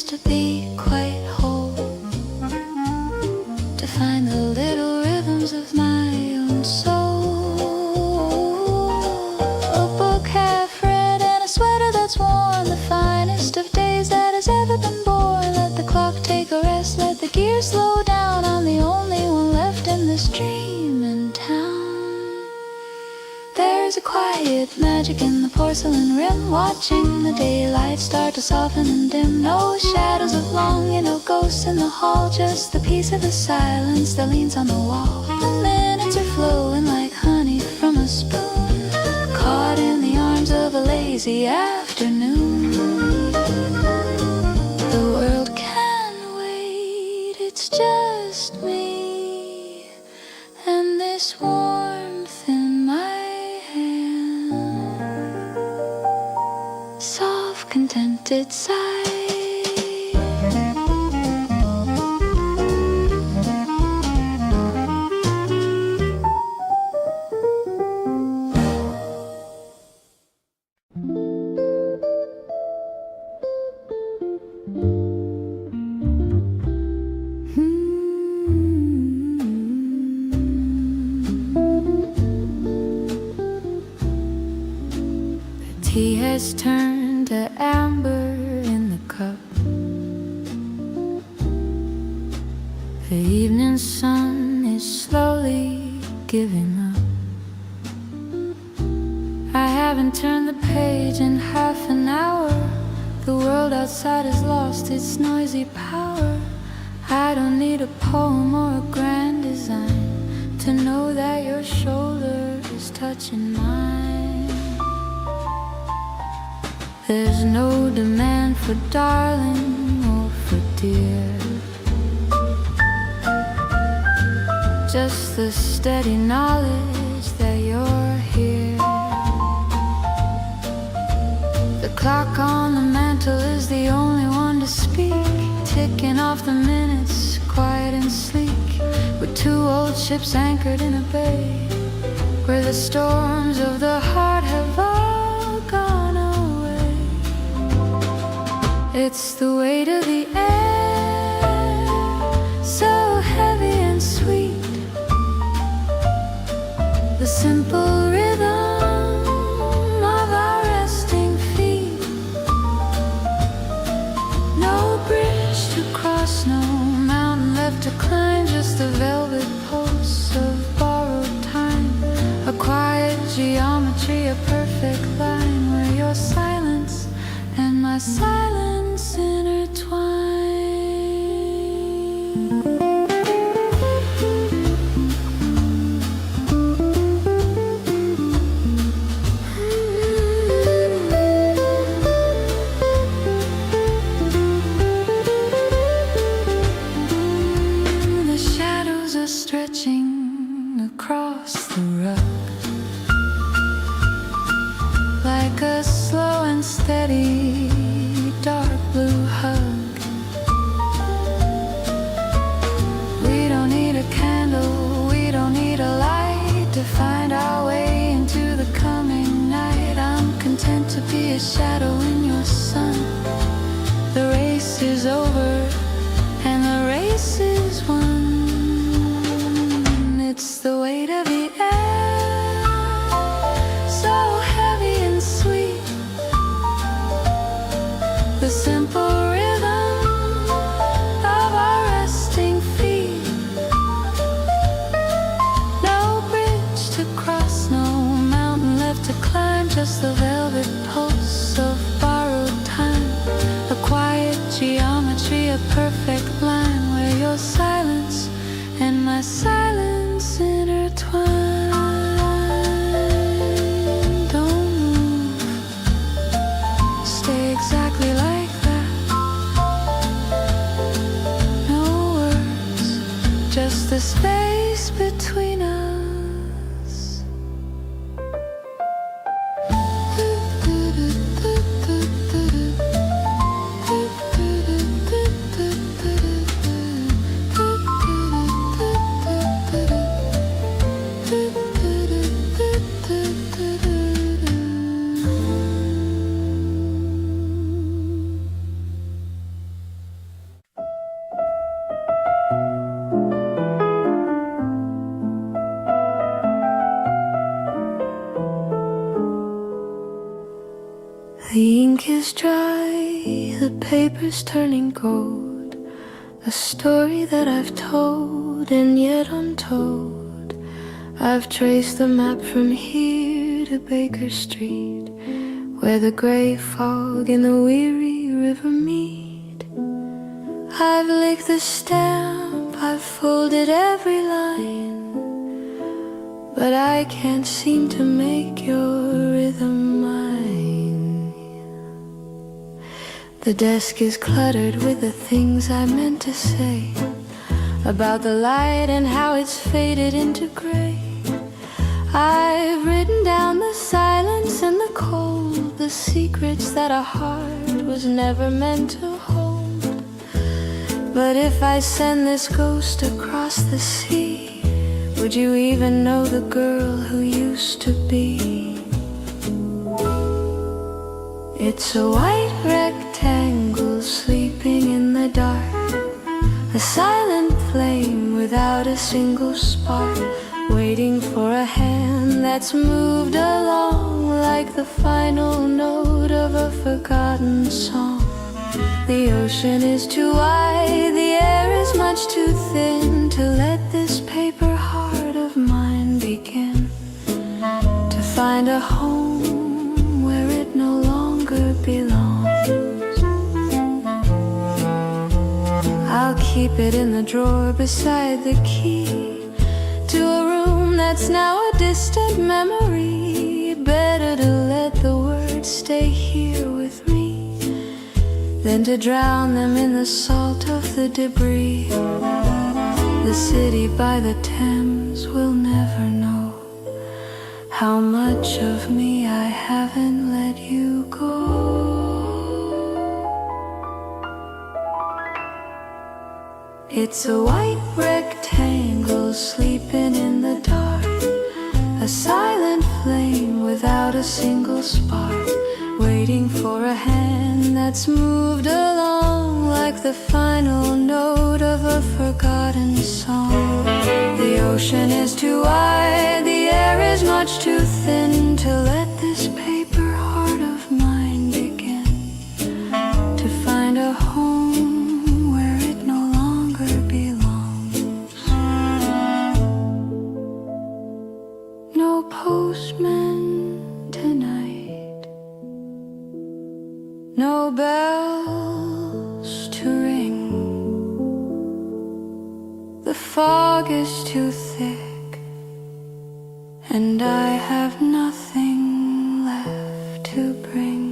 To be quite whole, to find the little rhythms of my own soul. A book half read and a sweater that's worn, the finest of days that has ever been born. Let the clock take a rest, let the gears slow down. I'm the only one left in this dream in town. There's a quiet magic in the porcelain rim, watching the daylight start to soften and dim. No shadows of longing, no ghosts in the hall, just the peace of the silence that leans on the wall. The minutes are flowing like honey from a spoon, caught in the arms of a lazy afternoon. The world can wait, it's just me and this warmth in my soft, contented sigh. Tea has turned to amber in the cup. The evening sun is slowly giving up. I haven't turned the page in half an hour. The world outside has lost its noisy power. I don't need a poem or a grand design to know that your shoulder is touching mine. There's no demand for darling or for dear, just the steady knowledge that you're here. The clock on the mantle is the only one to speak, ticking off the minutes, quiet and sleek. We're two old ships anchored in a bay, where the storms of the heart have all gone away. It's the weight of the air, so heavy and sweet, the simple rhythm of our resting feet. No bridge to cross, no mountain left to climb, just the velvet pulse of borrowed time. A quiet geometry, a perfect line, where your silence and my silence intertwine. The shadows are stretching across the rug, like a slow and steady dark blue hug. We don't need a candle, we don't need a light to find our way into the coming to be a shadow in your sun. The race is over and the race is won. It's the weight of the air, so heavy and sweet. The simple rhythm of our resting feet. No bridge to cross, no mountain left to climb, just the velvet pulse of borrowed time. A quiet geometry, a perfect line where your silence and my silence intertwine. Don't move, stay exactly like that. No words, just the space between us. The ink is dry, the paper's turning gold. A story that I've told and yet untold. I've traced the map from here to Baker Street, where the grey fog and the weary river meet. I've licked the stamp, I've folded every line, but I can't seem to make your rhythm mine. The desk is cluttered with the things I meant to say about the light and how it's faded into gray. I've written down the silence and the cold, the secrets that a heart was never meant to hold. But if I send this ghost across the sea, would you even know the girl who used to be? It's a white rectangle sleeping in the dark, a silent flame without a single spark, waiting for a hand that's moved along like the final note of a forgotten song. The ocean is too wide, the air is much too thin to let this paper heart of mine begin to find a home where it no longer belongs. I'll keep it in the drawer beside the key to a room that's now a distant memory. Better to let the words stay here with me than to drown them in the salt of the debris. The city by the Thames will never know how much of me I haven't let you go. It's a white rectangle sleeping in the dark, a silent flame without a single spark, waiting for a hand that's moved along like the final note of a forgotten song. The ocean is too wide, the air is much too thin to let this paper heart of mine begin to find a home where it no longer belongs. No postman tonight, no bells to ring. The fog is too thick, and I have nothing left to bring.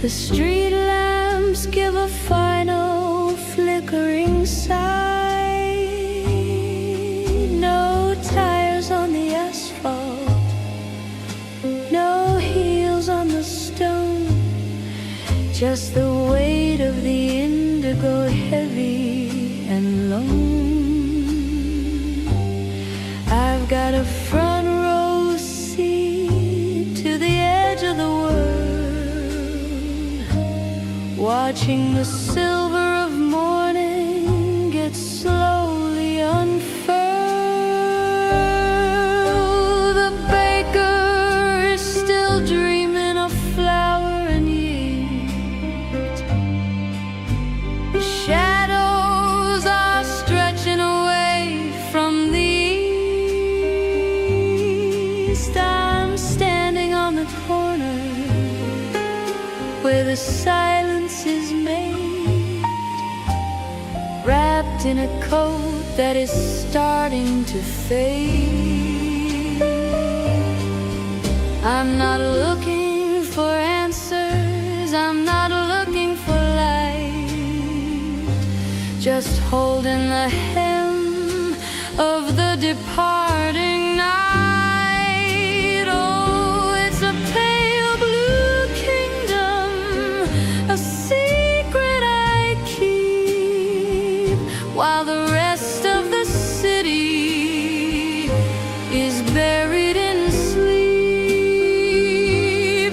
The street lamps give a final flickering sigh. No tires on the asphalt, no heels on the stone, just the weight of the indigo heavy and lone. I've got a front row seat to the edge of the world, watching the silver of morning get slowly unfurled. The baker is still dreaming of flour and yeast. The shadows are stretching away from the east. I'm standing on the corner where the silence is made, wrapped in a coat that is starting to fade. I'm not looking for answers, I'm not looking for light, just holding the hem of the departing night. Oh, it's a pale blue kingdom, a secret I keep, while the rest of the city is buried in sleep.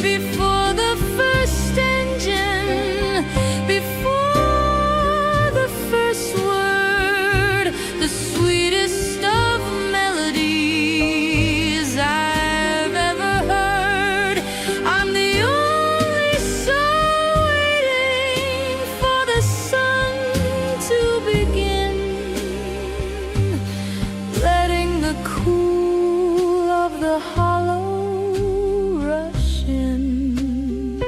Before the first engine, before the first word, the sweetest of melodies I've ever heard. I'm the only soul waiting for the sun to begin, letting the cool of the hollow rush in.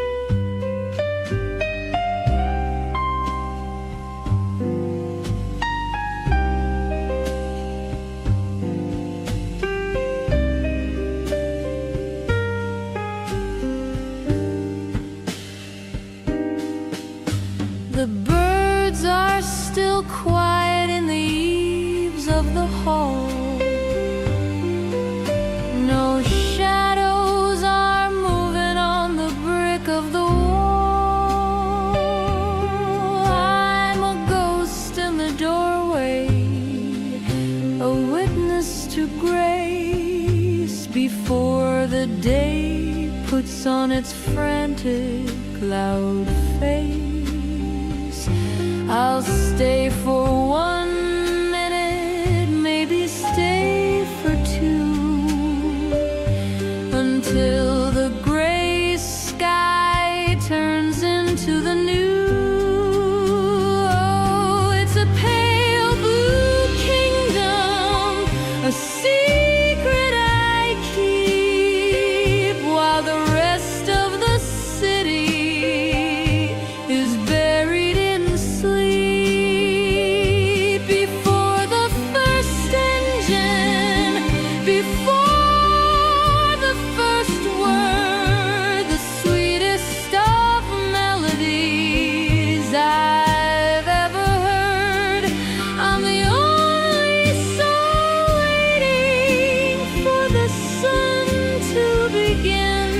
The birds are still quiet in the eaves of the hall. No shadows are moving on the brick of the wall. I'm a ghost in the doorway, a witness to grace before the day puts on its frantic loud face. I'll stay for 1 minute, maybe stay for 2, until the gray sky turns into the new. Oh, it's a pale blue kingdom, a secret I keep, while the rest of the city is buried in sleep. Before the first engine, before the first word, the sweetest of melodies I've ever heard. I'm the only soul waiting for the sun to begin,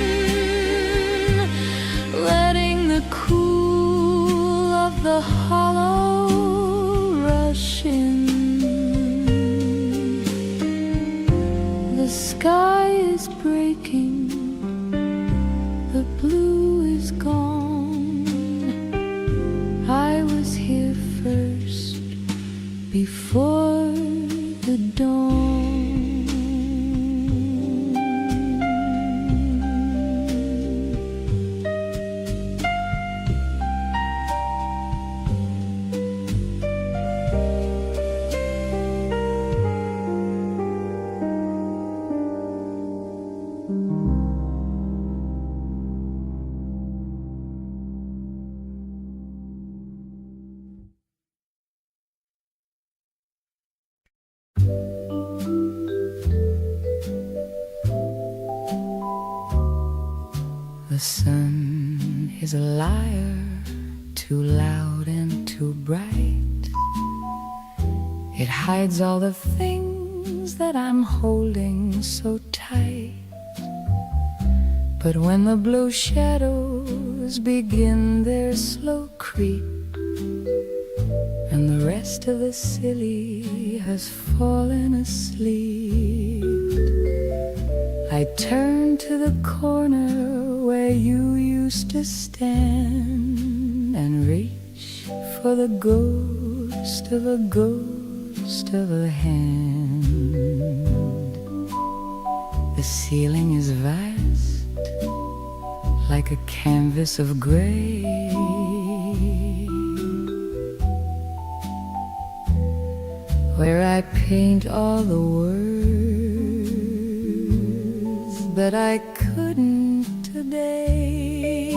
letting the cool of the hollow rush in. The sky is breaking, the blue is gone. I was here first, before the dawn. The sun is a liar, too loud and too bright. It hides all the things that I'm holding so tight. But when the blue shadows begin their slow creep, and the rest of the city has fallen asleep, I turn to the corner where you used to stand and reach for the ghost of a hand. The ceiling is vast, like a canvas of gray, where I paint all the words that I couldn't today.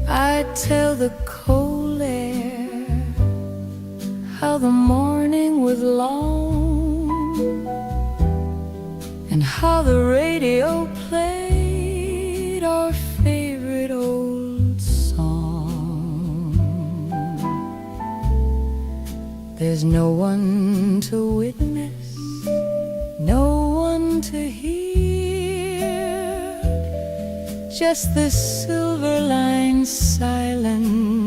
I tell the cold air how the morning was long, and how the radio played our favorite old song. There's no one to witness, no one to hear, just the silver-lined silence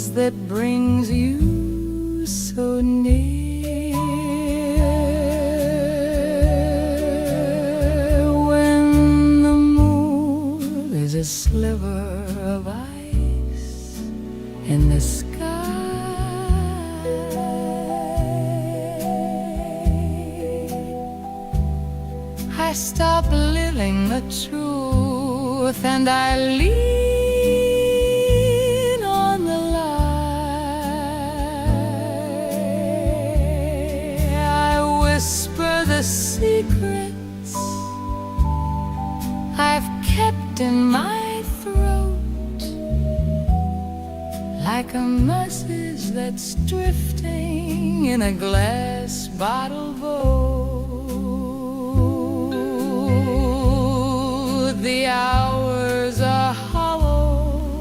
that brings you so near. A sliver of ice in the sky, I stop living the truth and I lean on the lie. I whisper the secrets I've kept in my throat, like a message that's drifting in a glass bottle boat. The hours are hollow,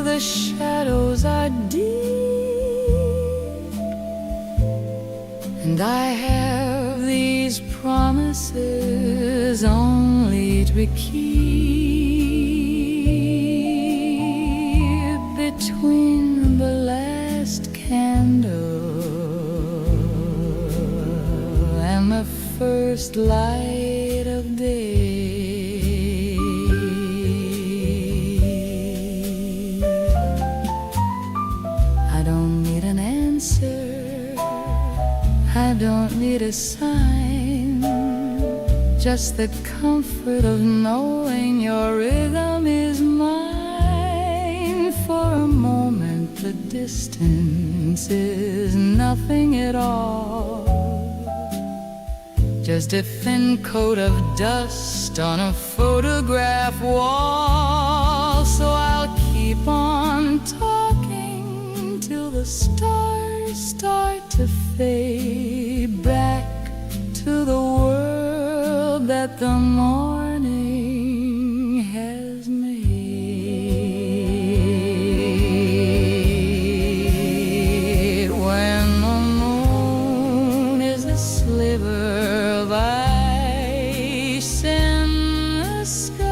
the shadows are deep, and I have these promises only to keep between the last candle and the first light of day. I don't need an answer, I don't need a sign, just the comfort of knowing your rhythm is mine. For a moment the distance is nothing at all, just a thin coat of dust on a photograph wall. So I'll keep on talking till the stars start to fade back to the world that the morning has made. When the moon is a sliver of ice in the sky,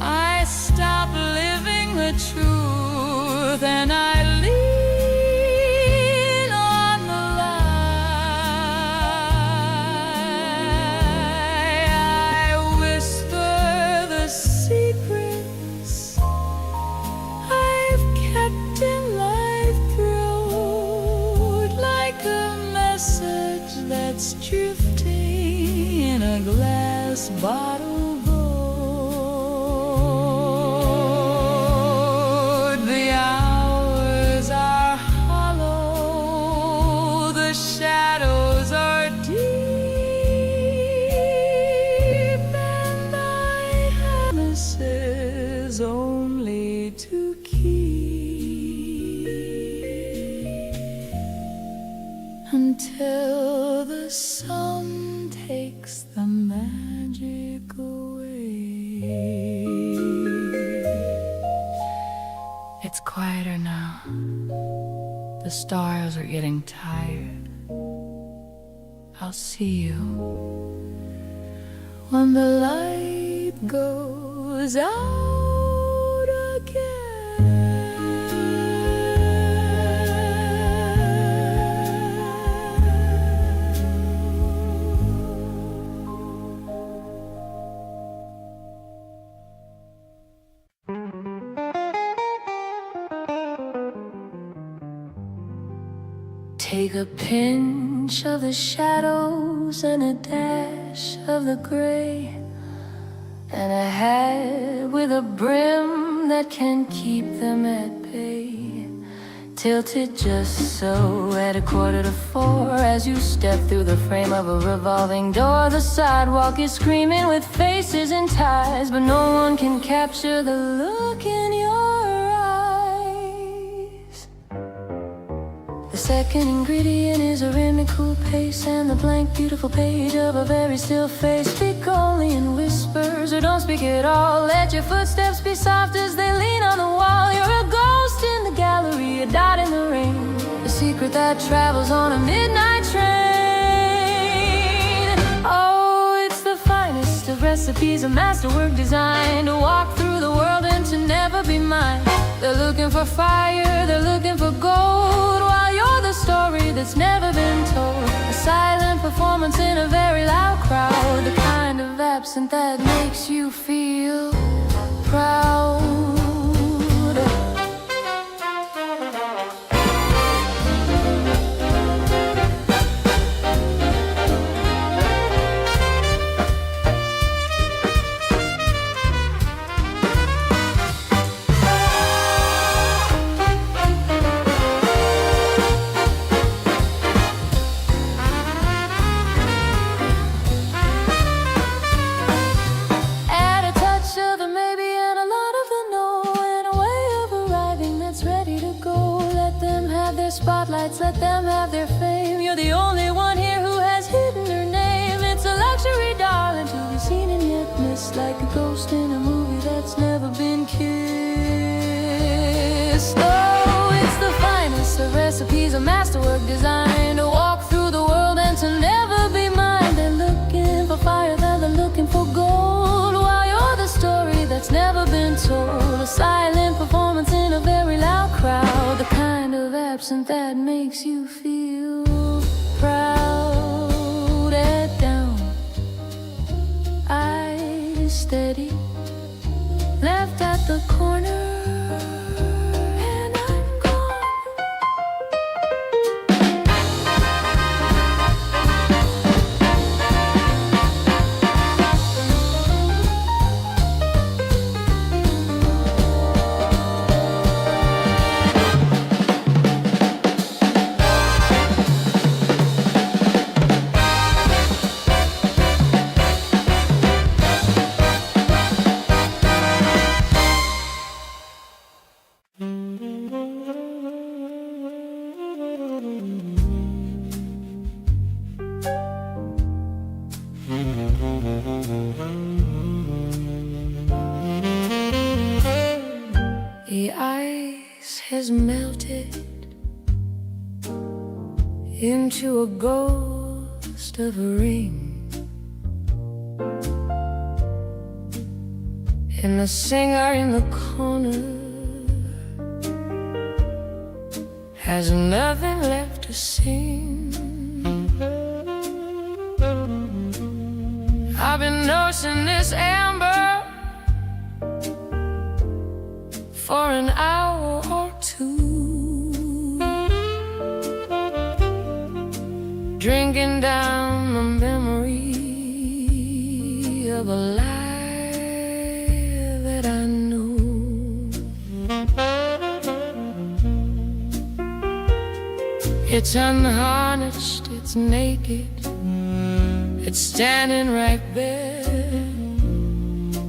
I stop living the truth and I drifting in a glass bottle boat. The hours until the sun takes the magic away. It's quieter now. The stars are getting tired. I'll see you when the light goes out again. Take a pinch of the shadows and a dash of the gray, and a hat with a brim that can keep them at bay. Tilted just so at 3:45 as you step through the frame of a revolving door. The sidewalk is screaming with faces and ties, but no one can capture the look in your eyes. The second ingredient is a rhythmic cool pace, and the blank beautiful page of a very still face. Speak only in whispers or don't speak at all. Let your footsteps be soft as they lean on the wall. You're a ghost in the gallery, a dot in the rain, a secret that travels on a midnight train. Oh, it's the finest of recipes, a masterwork designed to walk through the world and to never be mine. They're looking for fire, they're looking for gold, while you're the story that's never been told. A silent performance in a very loud crowd, the kind of absent that makes you feel proud. Spotlights, let them have their fame. You're the only one here who has hidden her name. It's a luxury, darling, to be seen and yet missed, like a ghost in a movie that's never been kissed. Oh, it's the finest of recipes, a masterwork designed to walk through the world and to never be mine. They're looking for fire, they're looking for gold, while you're the story that's never been told. A silent performance in a very loud crowd, the kind of absent that makes you feel proud. Head down, eyes steady, left at the corner. The ice has melted into a ghost of a ring, and the singer in the corner has nothing left to sing. I've been nursing this amber for an hour or two, drinking down the memory of a lie that I knew. It's unharnessed, it's naked, it's standing right there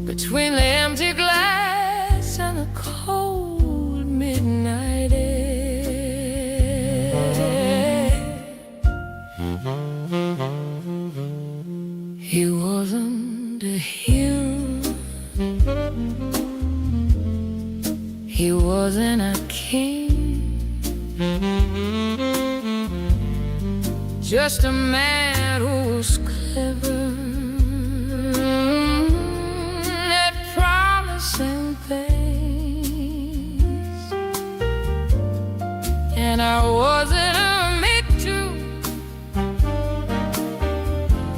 between the empty glass and the cold midnight air. king, just a man who's clever at promising things, and I wasn't meant to.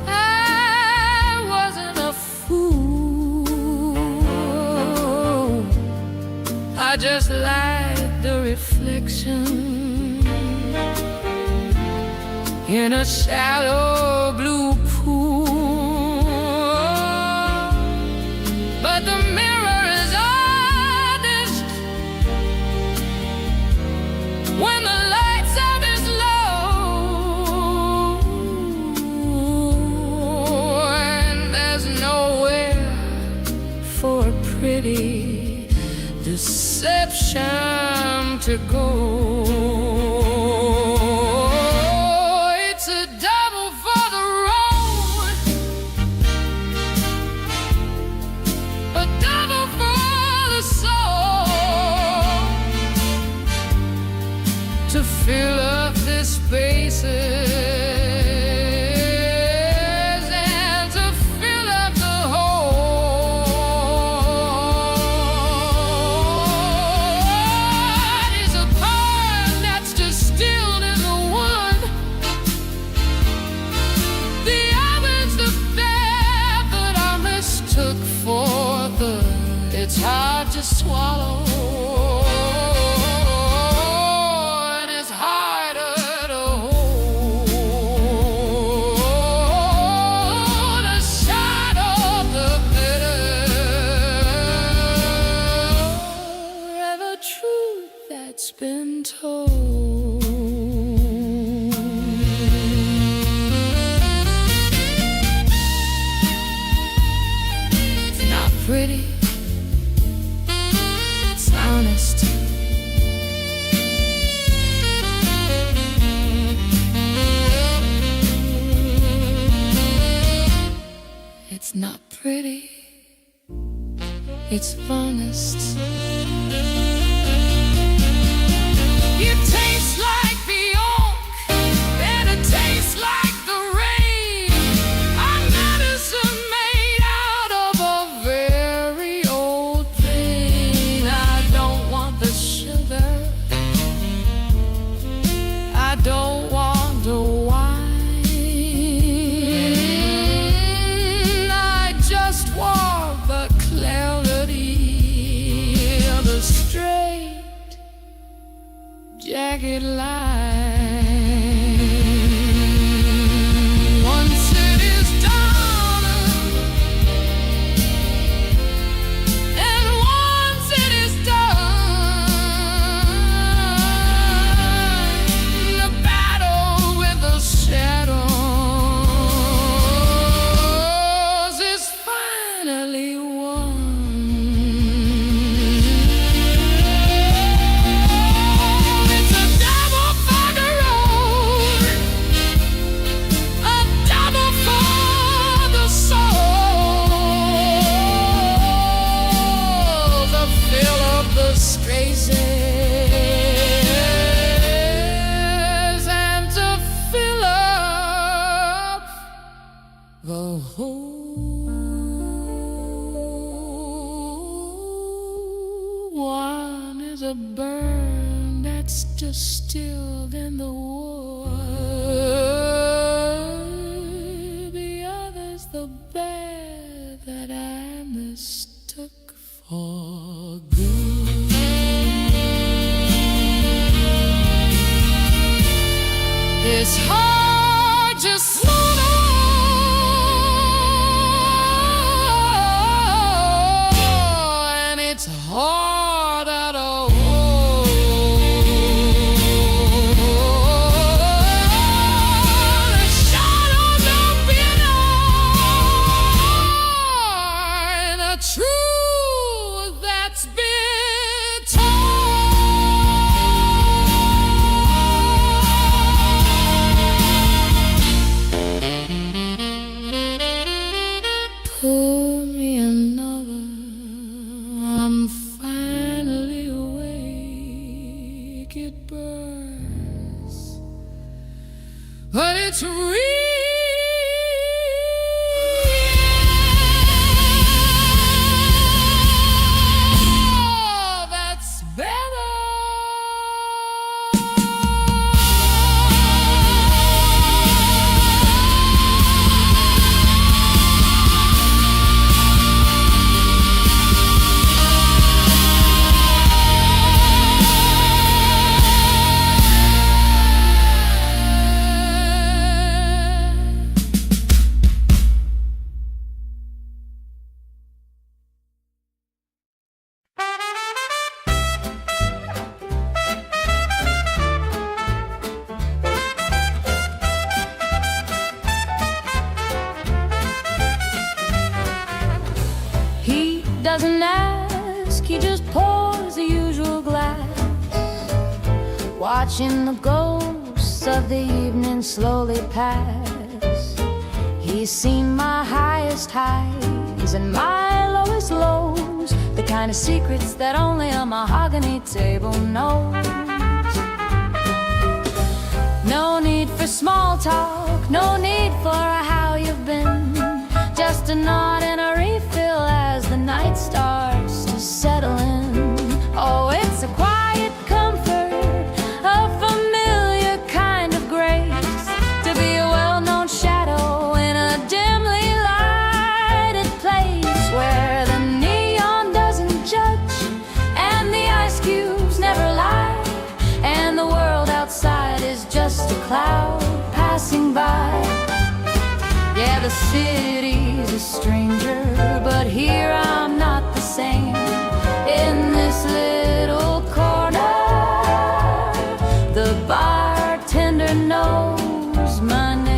I wasn't a fool. I just liked the reflection in a shallow blue pool, but the mirror is honest when the lights out is low, and there's nowhere for a pretty deception to go. To fill up the spaces and to fill up the hole. It is a pond that's distilled in the one. The other's the bad that I mistook for the. It's hard to swallow. Been told. It's not pretty, it's honest. It's not pretty, it's honest. You taste like the oak, and it tastes like the rain. I'm medicine made out of a very old thing. I don't want the sugar, I don't want the wine. I just want the clarity of the straight jagged line. Once it is done, and once it is done, the battle with the shadows is finally won. And to fill up the whole. One is a burn that's distilled in the wood. The other's the bear that I mistook for good. It's hard to swallow, and it's harder to hold. The shadows of being the truth that's been told. make it burst, but it's real. That's better. Doesn't ask, he just pours the usual glass, watching the ghosts of the evening slowly pass. He's seen my highest highs and my lowest lows, the kind of secrets that only a mahogany table knows. No need for small talk, no need for a how you've been, just a nod and a refill as the night starts to settle in. Oh, it's a quiet comfort, a familiar kind of grace, to be a well-known shadow in a dimly lighted place where the neon doesn't judge and the ice cubes never lie, and the world outside is just a cloud passing by. Yeah, the city's a stranger, but here I'm not the same. In this little corner, the bartender knows my name.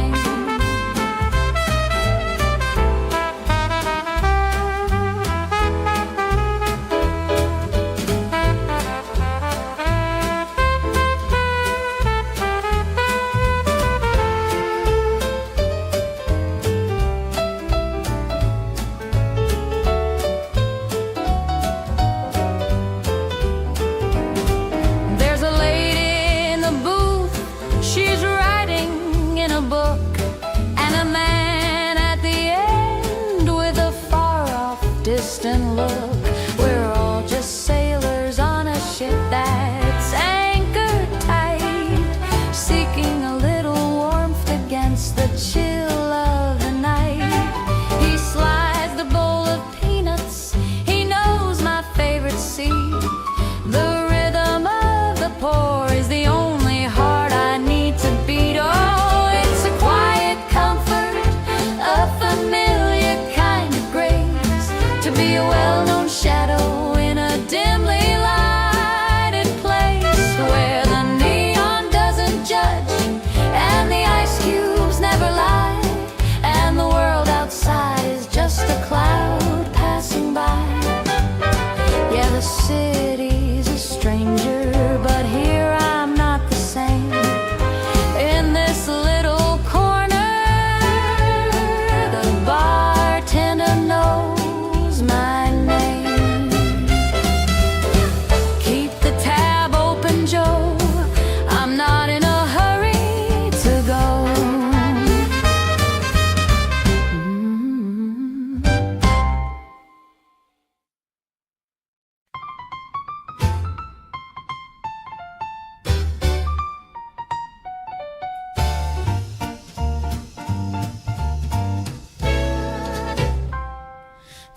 Distant look, we're all just sailors on a ship that's anchored tight, seeking a little warmth against the chill of the night. He slides the bowl of peanuts, he knows my favorite seed. The rhythm of the pour is the only heart I need to beat. Oh, it's a quiet comfort, a familiar kind of grace, to be a well-known shadow in a dimly lighted place where the neon doesn't judge and the ice cubes never lie, and the world outside is just a cloud passing by. Yeah, the city's a stranger, but here I'm not the same. In this little corner, the bartender knows my name. Keep the tab open, Joe, I'm not in a hurry to go.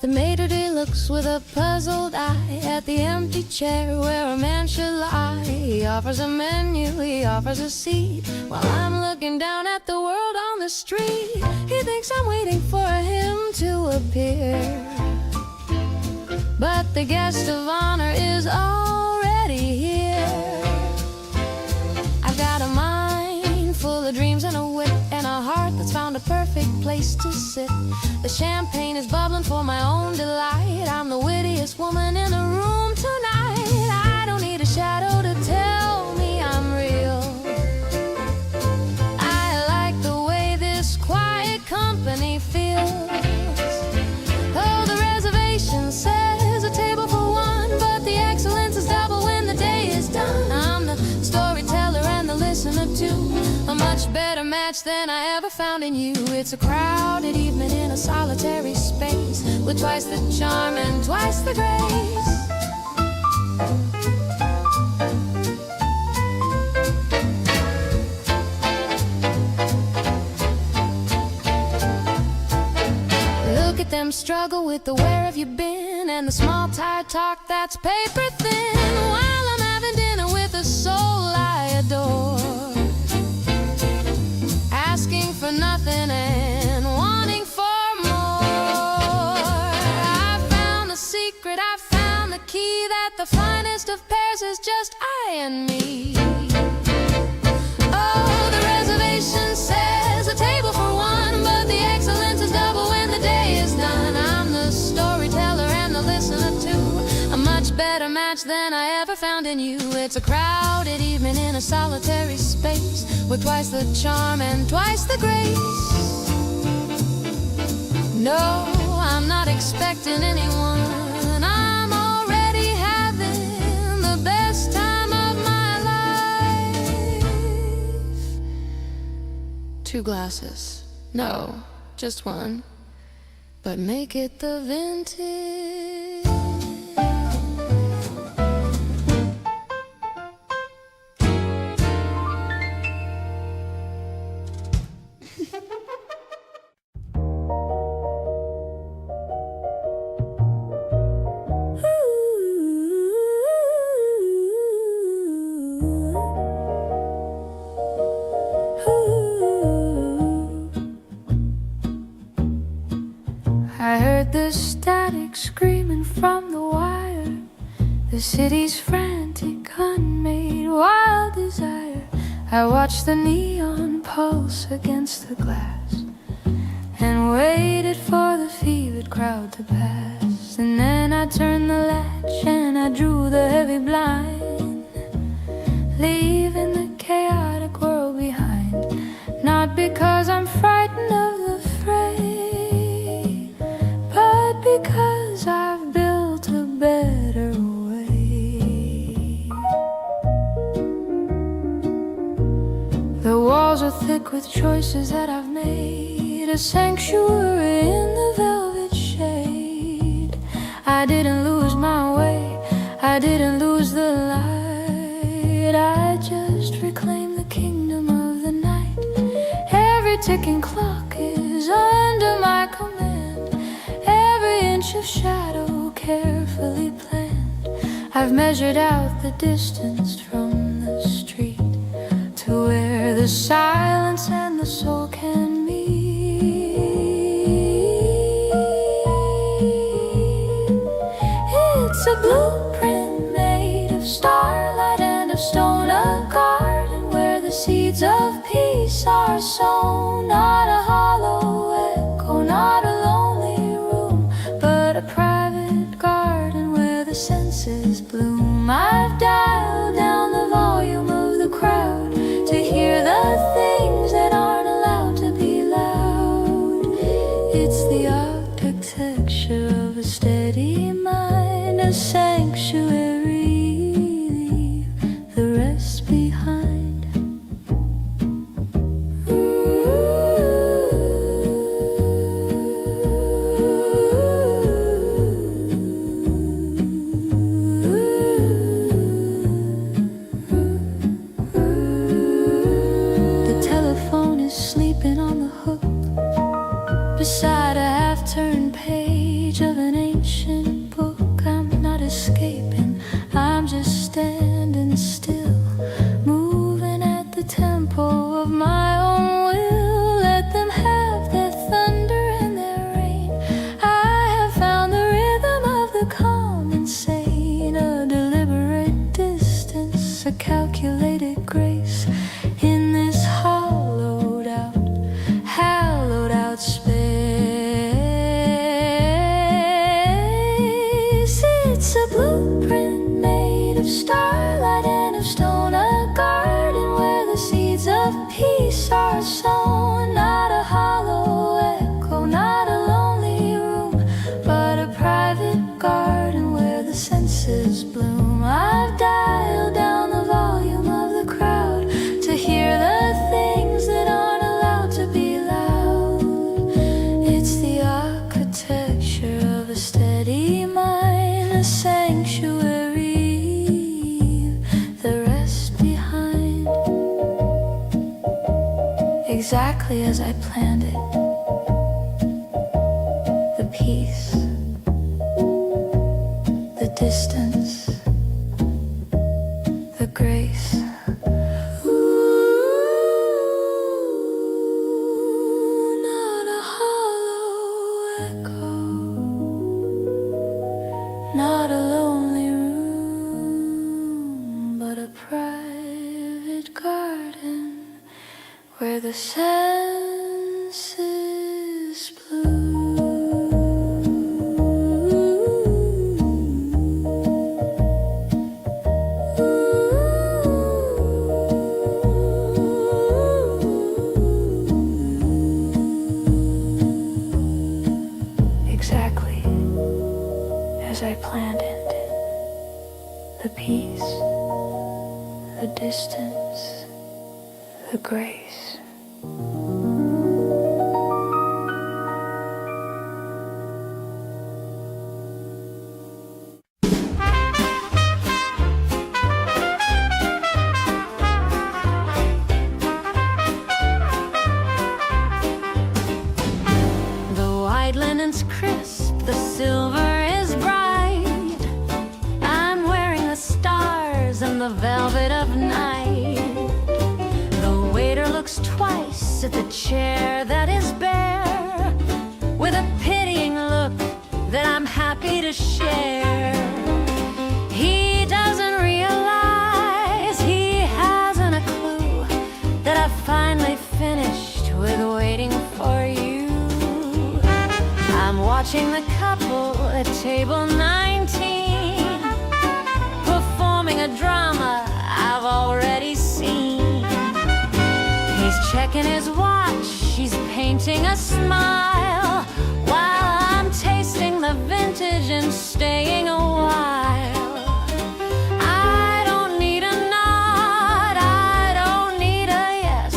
The maitre d' looks with a puzzled eye at the empty chair where a man should lie. He offers a menu, he offers a seat, while I'm looking down at the world on the street. He thinks I'm waiting for him to appear, but the guest of honor is already here. I've got a mind full of dreams and a wit, and a heart that's found a perfect place to sit. The champagne is bubbling for my own delight. I'm the wittiest woman in the room tonight. I don't need a shadow to tell me I'm real. I like the way this quiet company feels. Oh, the reservation says a table for one, but the excellence is double when the day is done. I'm the much better match than I ever found in you. It's a crowded evening in a solitary space, with twice the charm and twice the grace. Look at them struggle with the where have you been, and the small tired talk that's paper thin, while I'm having dinner with a soul I adore, asking for nothing and wanting for more. I found the secret, I found the key, that the finest of pairs is just I and me. Oh, the reservation says a table for one, but the excellence is double when the day is done. I'm the storyteller and the listener too, a much better match than I ever found in you. It's a crowded evening in a solitary space, with twice the charm and twice the grace. No, I'm not expecting anyone, I'm already having the best time of my life. 2 glasses, no, just one, but make it the vintage. I heard the static screaming from the wire, the city's frantic, unmade wild desire. I watched the neon pulse against the glass, and waited for the fevered crowd to pass. And then I turned the latch and I drew the heavy blind, leaving the chaotic world behind. Not because I'm frightened of the fray, but because I've built a better way. The walls are thick with choices that I've made, a sanctuary in the velvet shade. I didn't lose my way, I didn't lose the light, I just reclaimed the kingdom of the night. Every ticking clock is under my command, every inch of shadow carefully planned. I've measured out the distance from the street to where the silence and the soul can meet. It's a blueprint made of starlight and of stone, a garden where the seeds of peace are sown. Not a hollow echo, not a lonely room, but a private garden where the senses bloom. I've dialed down the volume of the crowd to hear the things that aren't allowed to be loud. It's the architecture of a steady mind, a sanctuary, leave the rest behind. The telephone is sleeping on the hook beside a half-turned page of an ancient book. I'm not escaping, I'm just standing still, moving at the tempo of my own will. Let them have their thunder and their rain, I have found the rhythm of the calm and sane, a deliberate distance, a calculated grace in this hallowed out space. It's a blueprint made of starlight and of stone, a garden where the seeds of peace are sown. Not a hollow echo, not a lonely room, but a private garden where the senses bloom. I've dialed down the volume of the crowd to exactly as I planned it. The peace, the distance, the grace. Ooh, not a hollow echo, not a lonely room, but a private garden where the senses bloom. Exactly as I planned it. The peace, the distance, the grace. The white linen's crisp, the silver is bright. I'm wearing the stars and the velvet of night. The waiter looks twice at the chair that is bare, with a pitying look that I'm happy to share. He doesn't realize, he hasn't a clue, that I've finally finished with waiting for you. I'm watching the couple at table 19, performing a drama I've already seen. He's checking his watch, she's painting a smile, while I'm tasting the vintage and staying a while. I don't need a nod, I don't need a yes,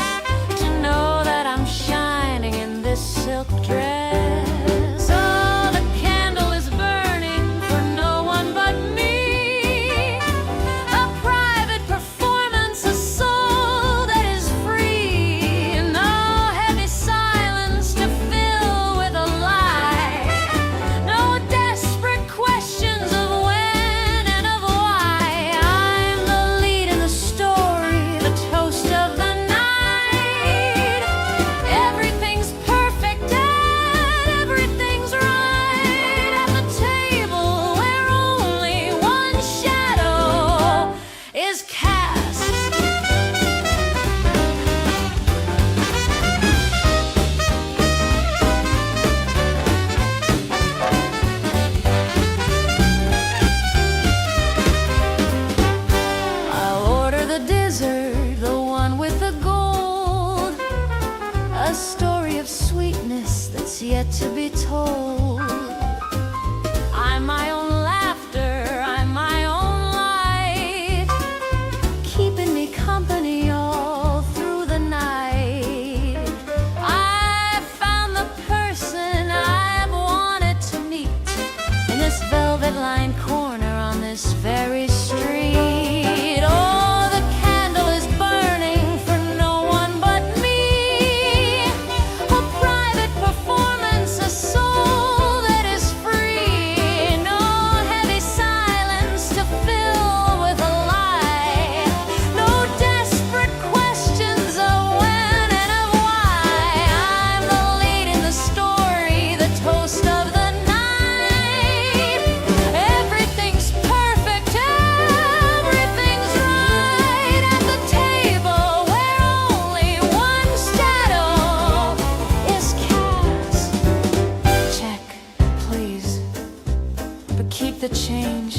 to know that I'm shining in this silk dress. Oh, the candle is burning for no one but me, a private performance, a soul that is free. No heavy silence to fill with a lie, no desperate questions of when and of why. I'm the lead in the story, the toast of the night. Everything's perfect and everything's right at the table where only one shadow is cast. I'll order the dessert, the one with the gold, a story of sweetness that's yet to be told. I'm my own laughter, I'm my own light, keeping me company all through the night. I found the person I've wanted to meet in this velvet-lined corner on this very street. Oh, the candle is burning for no one but me, a private performance, a soul that is free. No heavy silence to fill with a lie, no desperate questions of when and of why. I'm the lead in the story, the toast of the night. Everything's perfect, everything's right at the table where only one shadow is cast. Check, please, but keep the change.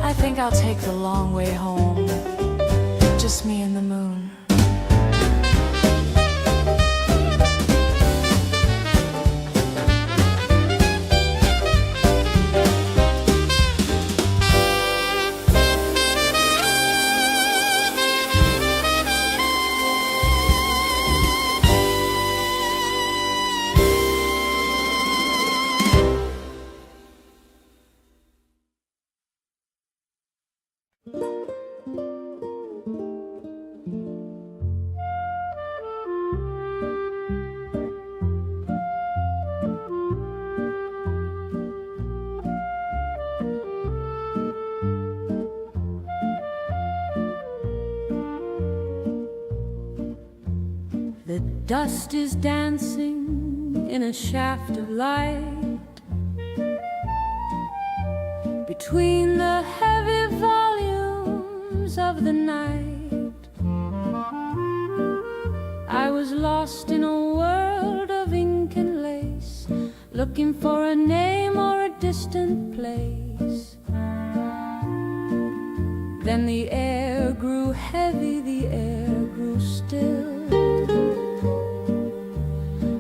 I think I'll take the long way home, just me and the moon. The dust is dancing in a shaft of light between the heavy volumes of the night. I was lost in a world of ink and lace, looking for a name or a distant place. Then the air grew heavy, the air grew still,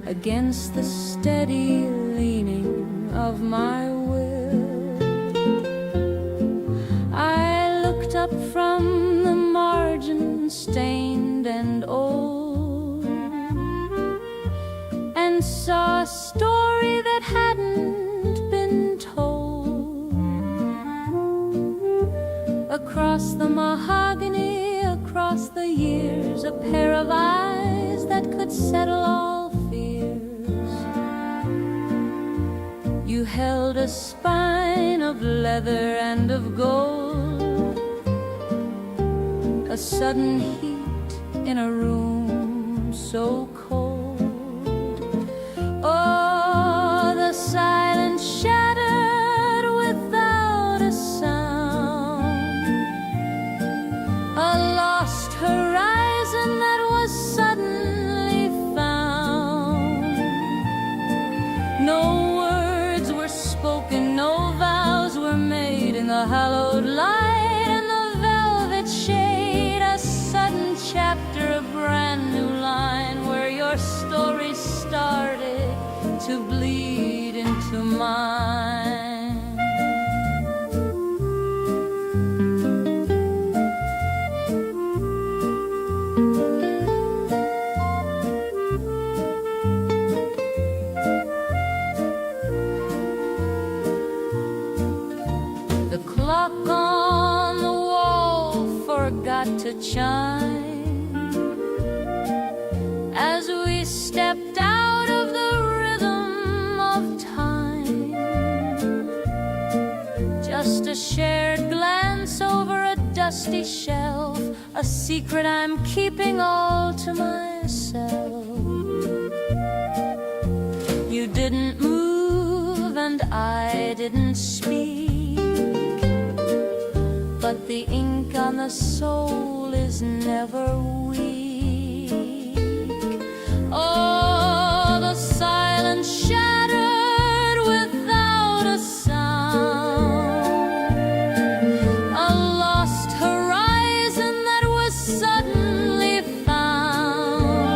against the steady leaning of my will. I looked up from the margin, stained and old, and saw a story that hadn't been told. Across the mahogany, across the years, a pair of eyes that could settle all fears. You held a spine of leather and of gold, a sudden heat in a room so cold. Oh, the silence shattered without a sound, a lost horizon that was suddenly found. No words were spoken, no vows were made in the hallowed light and the velvet shade. A sudden chapter, a brand new line where your story started to bleed into mine. The clock on the wall forgot to chime as we stepped out of the rhythm of time. Just a shared glance over a dusty shelf, a secret I'm keeping all to myself. You didn't move and I didn't speak, but the ink on the soul is never weak. Oh, the silence shattered without a sound, a lost horizon that was suddenly found.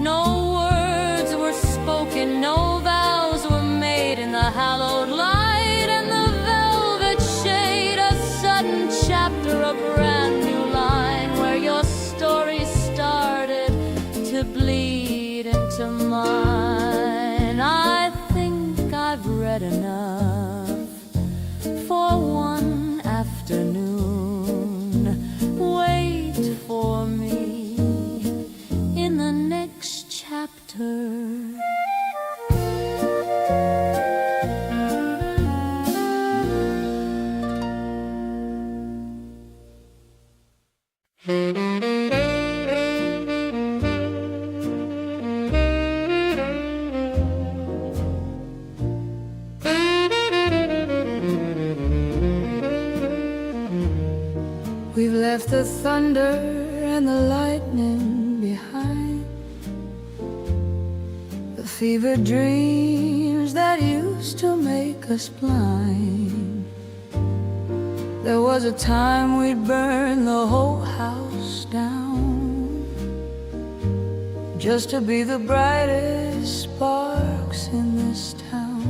No words were spoken, no vows were made in the hallowed light and the velvet shade. A sudden chapter, a brand new line where your story started to bleed into mine. I think I've read enough for one afternoon. Wait for me in the next chapter. We've left the thunder and the lightning behind, the fevered dreams that used to make us blind. There was a time we'd burn the whole house down, just to be the brightest sparks in this town.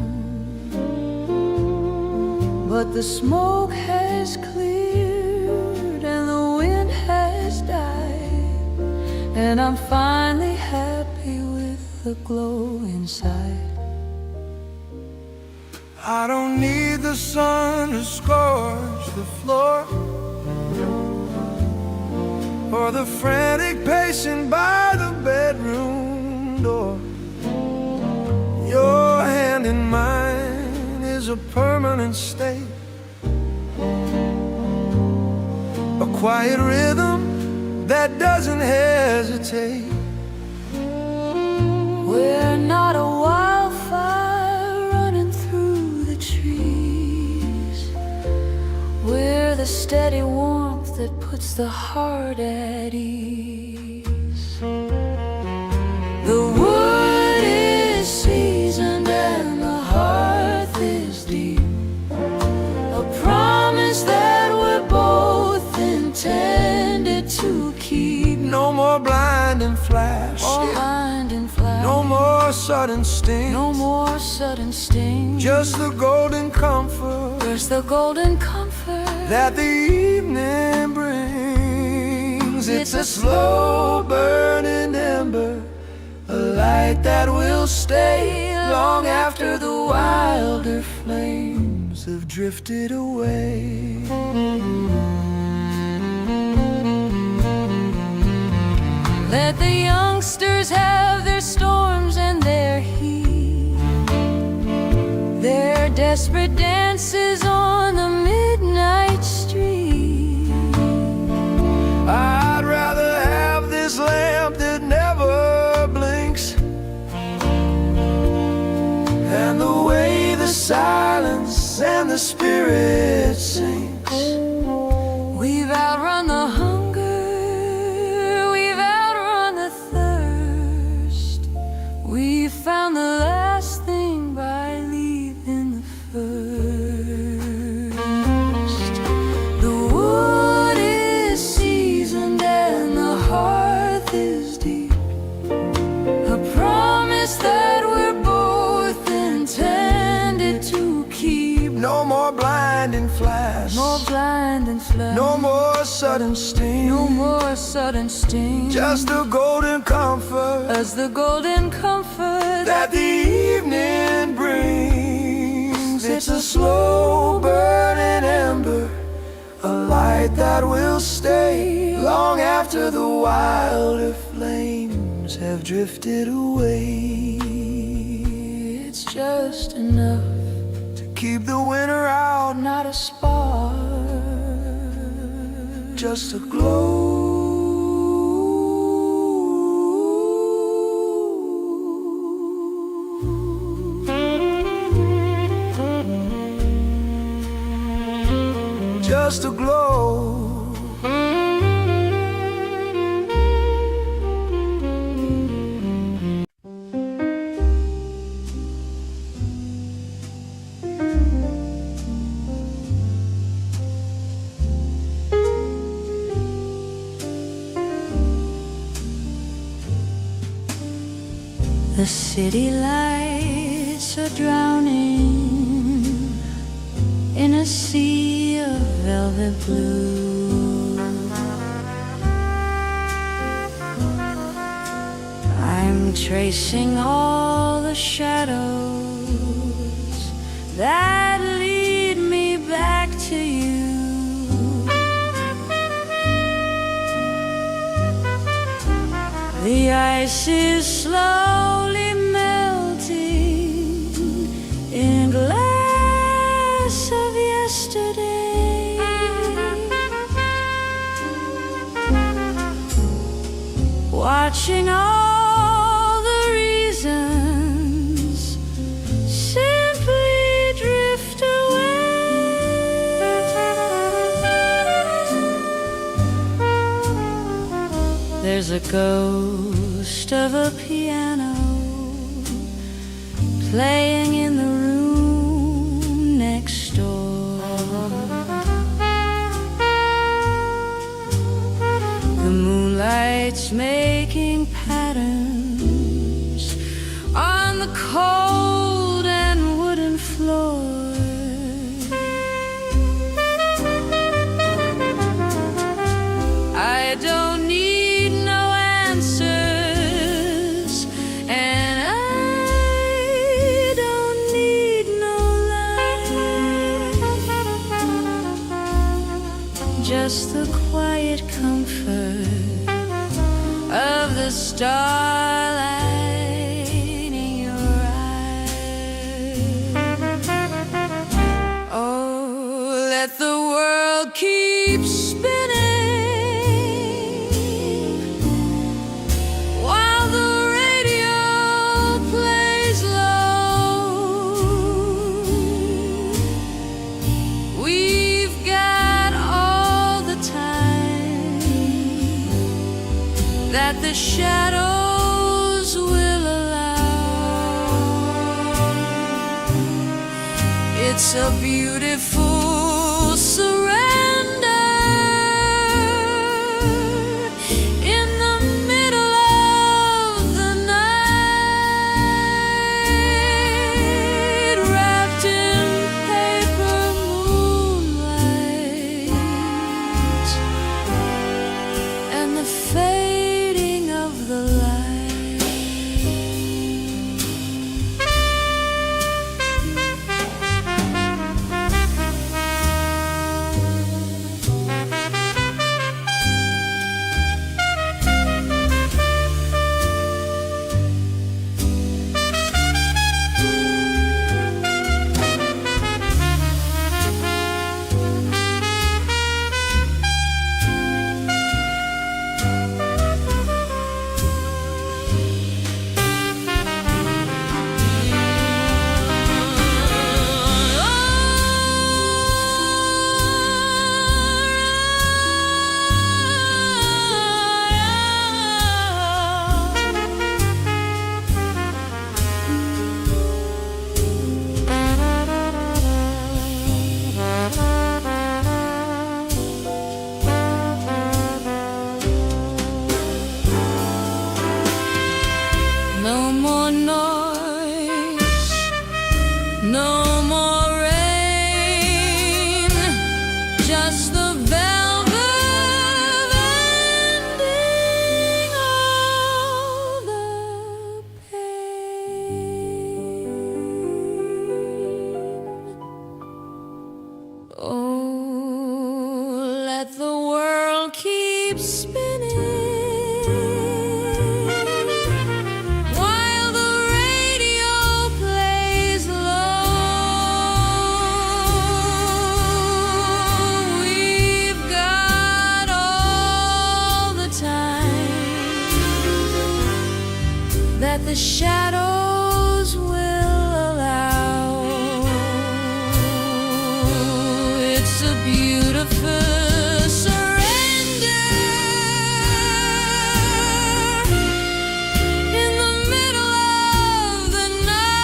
But the smoke has cleared and the wind has died, and I'm finally happy with the glow inside. I don't need the sun to scorch the floor, or the frantic pacing by the bedroom door. Your hand in mine is a permanent state, a quiet rhythm that doesn't hesitate. We're not a wildfire running through the trees. We're the steady warmth that puts the heart at ease. The wood is seasoned and the hearth is deep, a promise that we're both intended to keep. No more blinding flash, No more sudden sting. No more sudden sting. Just the golden comfort. Just the golden comfort that the evening brings. It's a slow burning ember, a light that will stay long after the wilder flames have drifted away. Let the youngsters have their storms and their heat, their desperate dances on the midnight street. I'd rather have this lamp that never blinks, and the way the silence and the spirit sinks. We've outrun the hunger, we've outrun the thirst. We've found the last thing by leaving the first. The wood is seasoned and the hearth is deep, a promise that we're both intended to keep. No more blinding flash, No blinding flash, no more sudden sting. no more sudden sting. Just the golden comfort As the golden comfort that the evening brings. It's a slow burning ember, a light that will stay long after the wilder flames have drifted away. It's just enough to keep the winter out, not a spark, just a glow. Just a glow. The city lights are drowning in a sea of velvet blue. I'm tracing all the shadows that lead me back to you. The ice is slowly melting in a glass of yesterday. Watching all the reasons simply drift away. There's a ghost of a piano playing in the room next door. The moonlight's making patterns on the cold and wooden floor. I don't need no answers, and I don't need no light, just the quiet comfort of the starlight in your eyes. Oh, let the world keep spinning that the shadows will allow. It's a beautiful surrender in the middle of the night, wrapped in paper moonlight and the fading of the light. No more noise, no more rain, just the velvet ending of the pain. Oh, let the world keep spinning while the radio plays low. We've got all the time that the shadows will allow. It's a beautiful surrender in the middle of the night,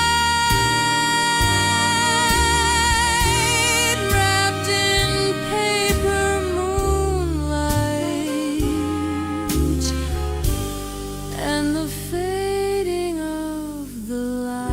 wrapped in paper moonlight and the fading of the light.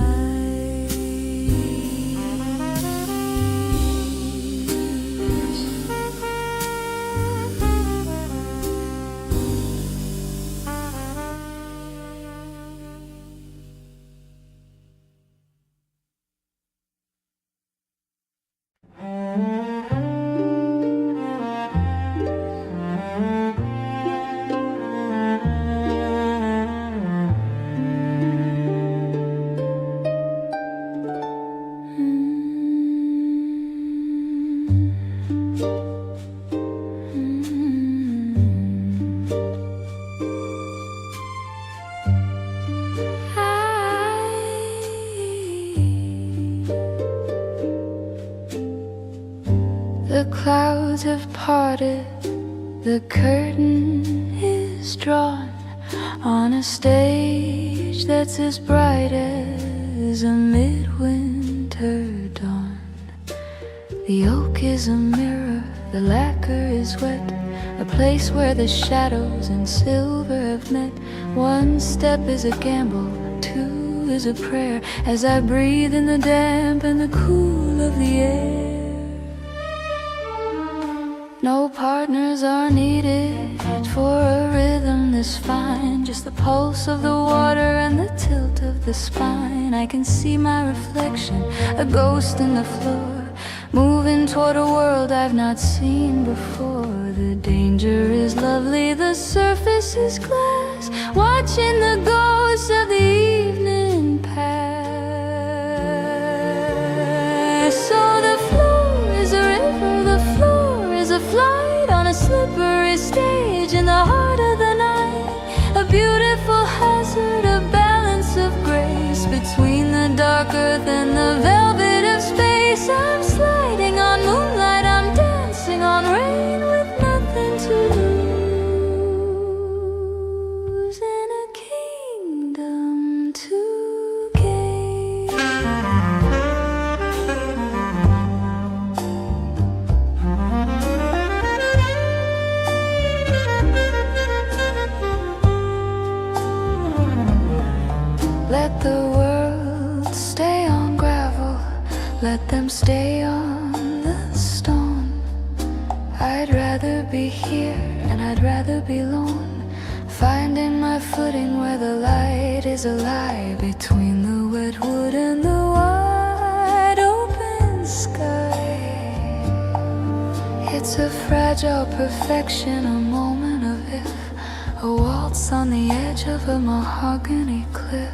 The clouds have parted, the curtain is drawn on a stage that's as bright as a midwinter dawn. The oak is a mirror, the lacquer is wet, a place where the shadows and silver have met. One step is a gamble, two is a prayer, as I breathe in the damp and the cool of the air. No partners are needed for a rhythm this fine, just the pulse of the water and the tilt of the spine. I can see my reflection, a ghost in the floor, moving toward a world I've not seen before. The danger is lovely, the surface is glass, watching the ghosts of the evening pass. So the floor is a river, the floor is a flight on a slippery stage in the heart of the night. A beautiful hazard, a balance of grace between the dark earth and the velvet of space. I'm sliding on moonlight, I'm dancing on rain with nothing to lose. let them stay on the stone. I'd rather be here and I'd rather be alone, finding my footing where the light is a lie, between the wet wood and the wide open sky. It's a fragile perfection, a moment of if, a waltz on the edge of a mahogany cliff.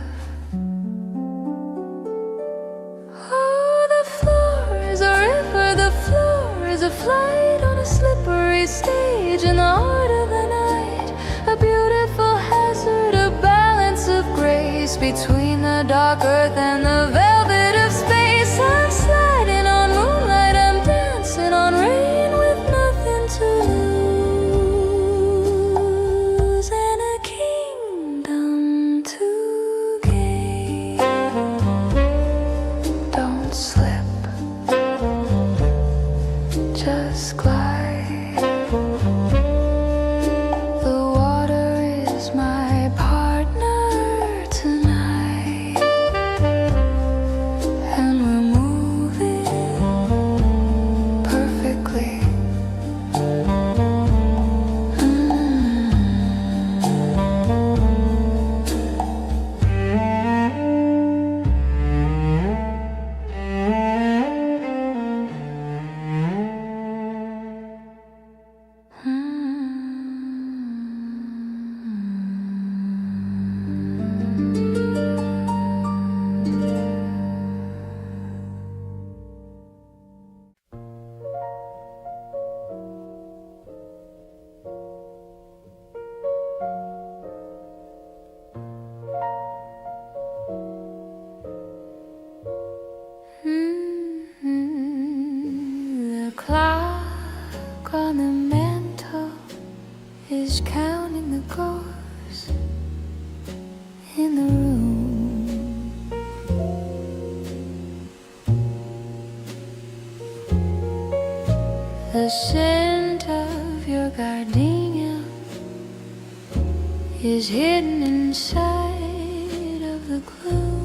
Oh, the floor is a river, the floor is a flight on a slippery stage in the heart of the night. A beautiful hazard, a balance of grace between the dark earth and the velvet of space. I'm sliding on moonlight, I'm dancing on rain with nothing to lose, and a kingdom to gain. Don't slip, just glide. The water is my partner tonight, and we're moving perfectly. The clock on the mantle is counting the ghosts in the room. The scent of your gardenia is hidden inside of the gloom.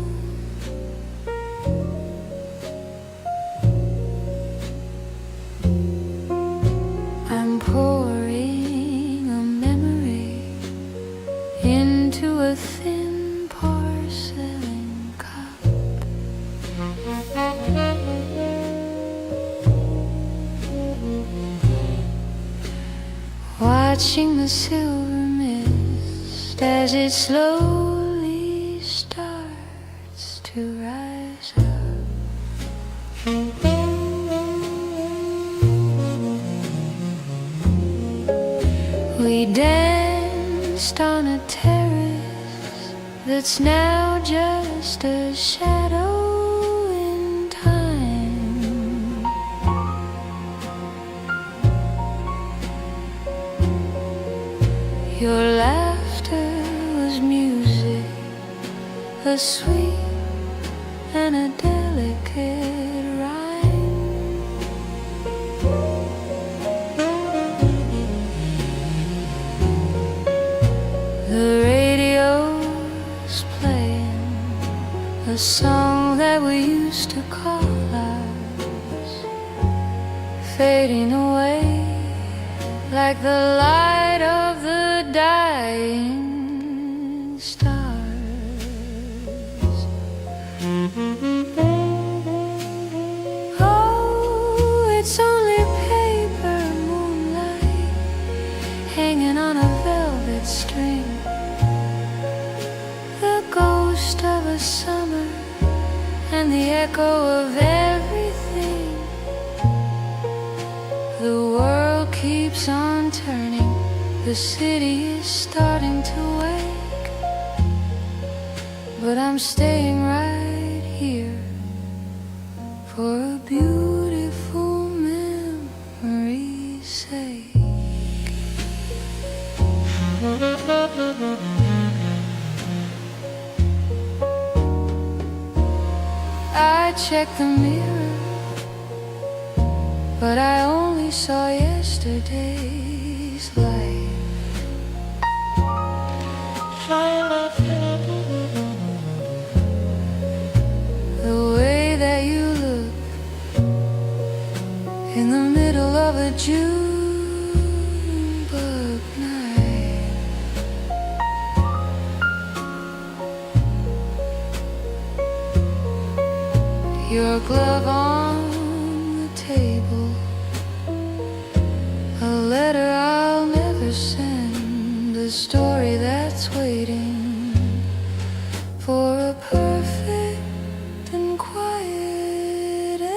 I'm pouring a memory into a thin porcelain cup. Watching the silver mist as it slowly starts to rise up. We danced on a terrace that's now just a shadow in time. Your laughter was music, a sweet and a delicate rhyme. The radio's playing a song that we used to call ours, fading away like the light of the dying stars. Oh, it's only paper moonlight hanging on a velvet string, the ghost of a summer and the echo of everything. The world keeps on turning, the city is starting to wake, but I'm staying right here for a beautiful memory's sake. I checked the mirror, but I only saw yesterday's light. The way that you look your glove on the table, a letter I'll never send, a story that's waiting for a perfect and quiet end.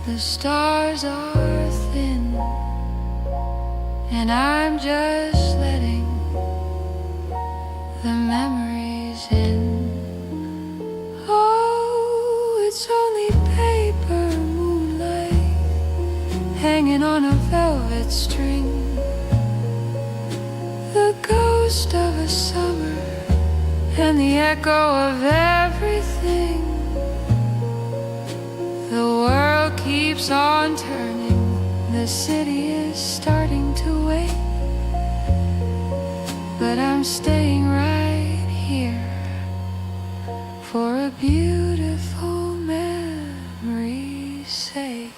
The stars are thin, and I'm just letting the memories in. Oh, it's only paper moonlight hanging on a velvet string, the ghost of a summer and the echo of everything. The world keeps on turning, the city is starting to wait, but I'm staying right here for a beautiful memory's sake.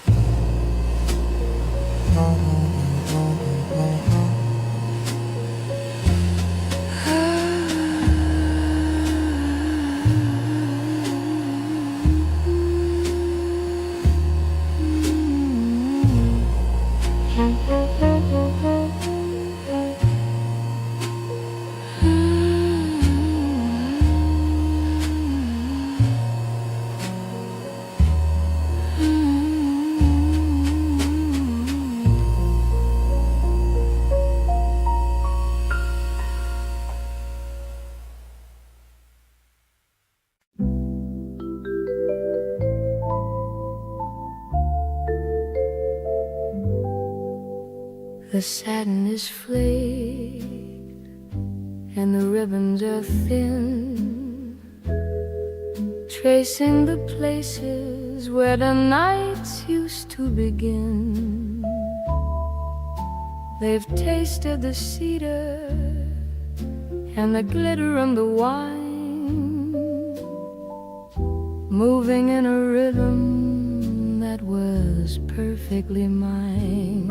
The satin is flaked and the ribbons are thin, tracing the places where the nights used to begin. They've tasted the cedar and the glitter and the wine, moving in a rhythm that was perfectly mine.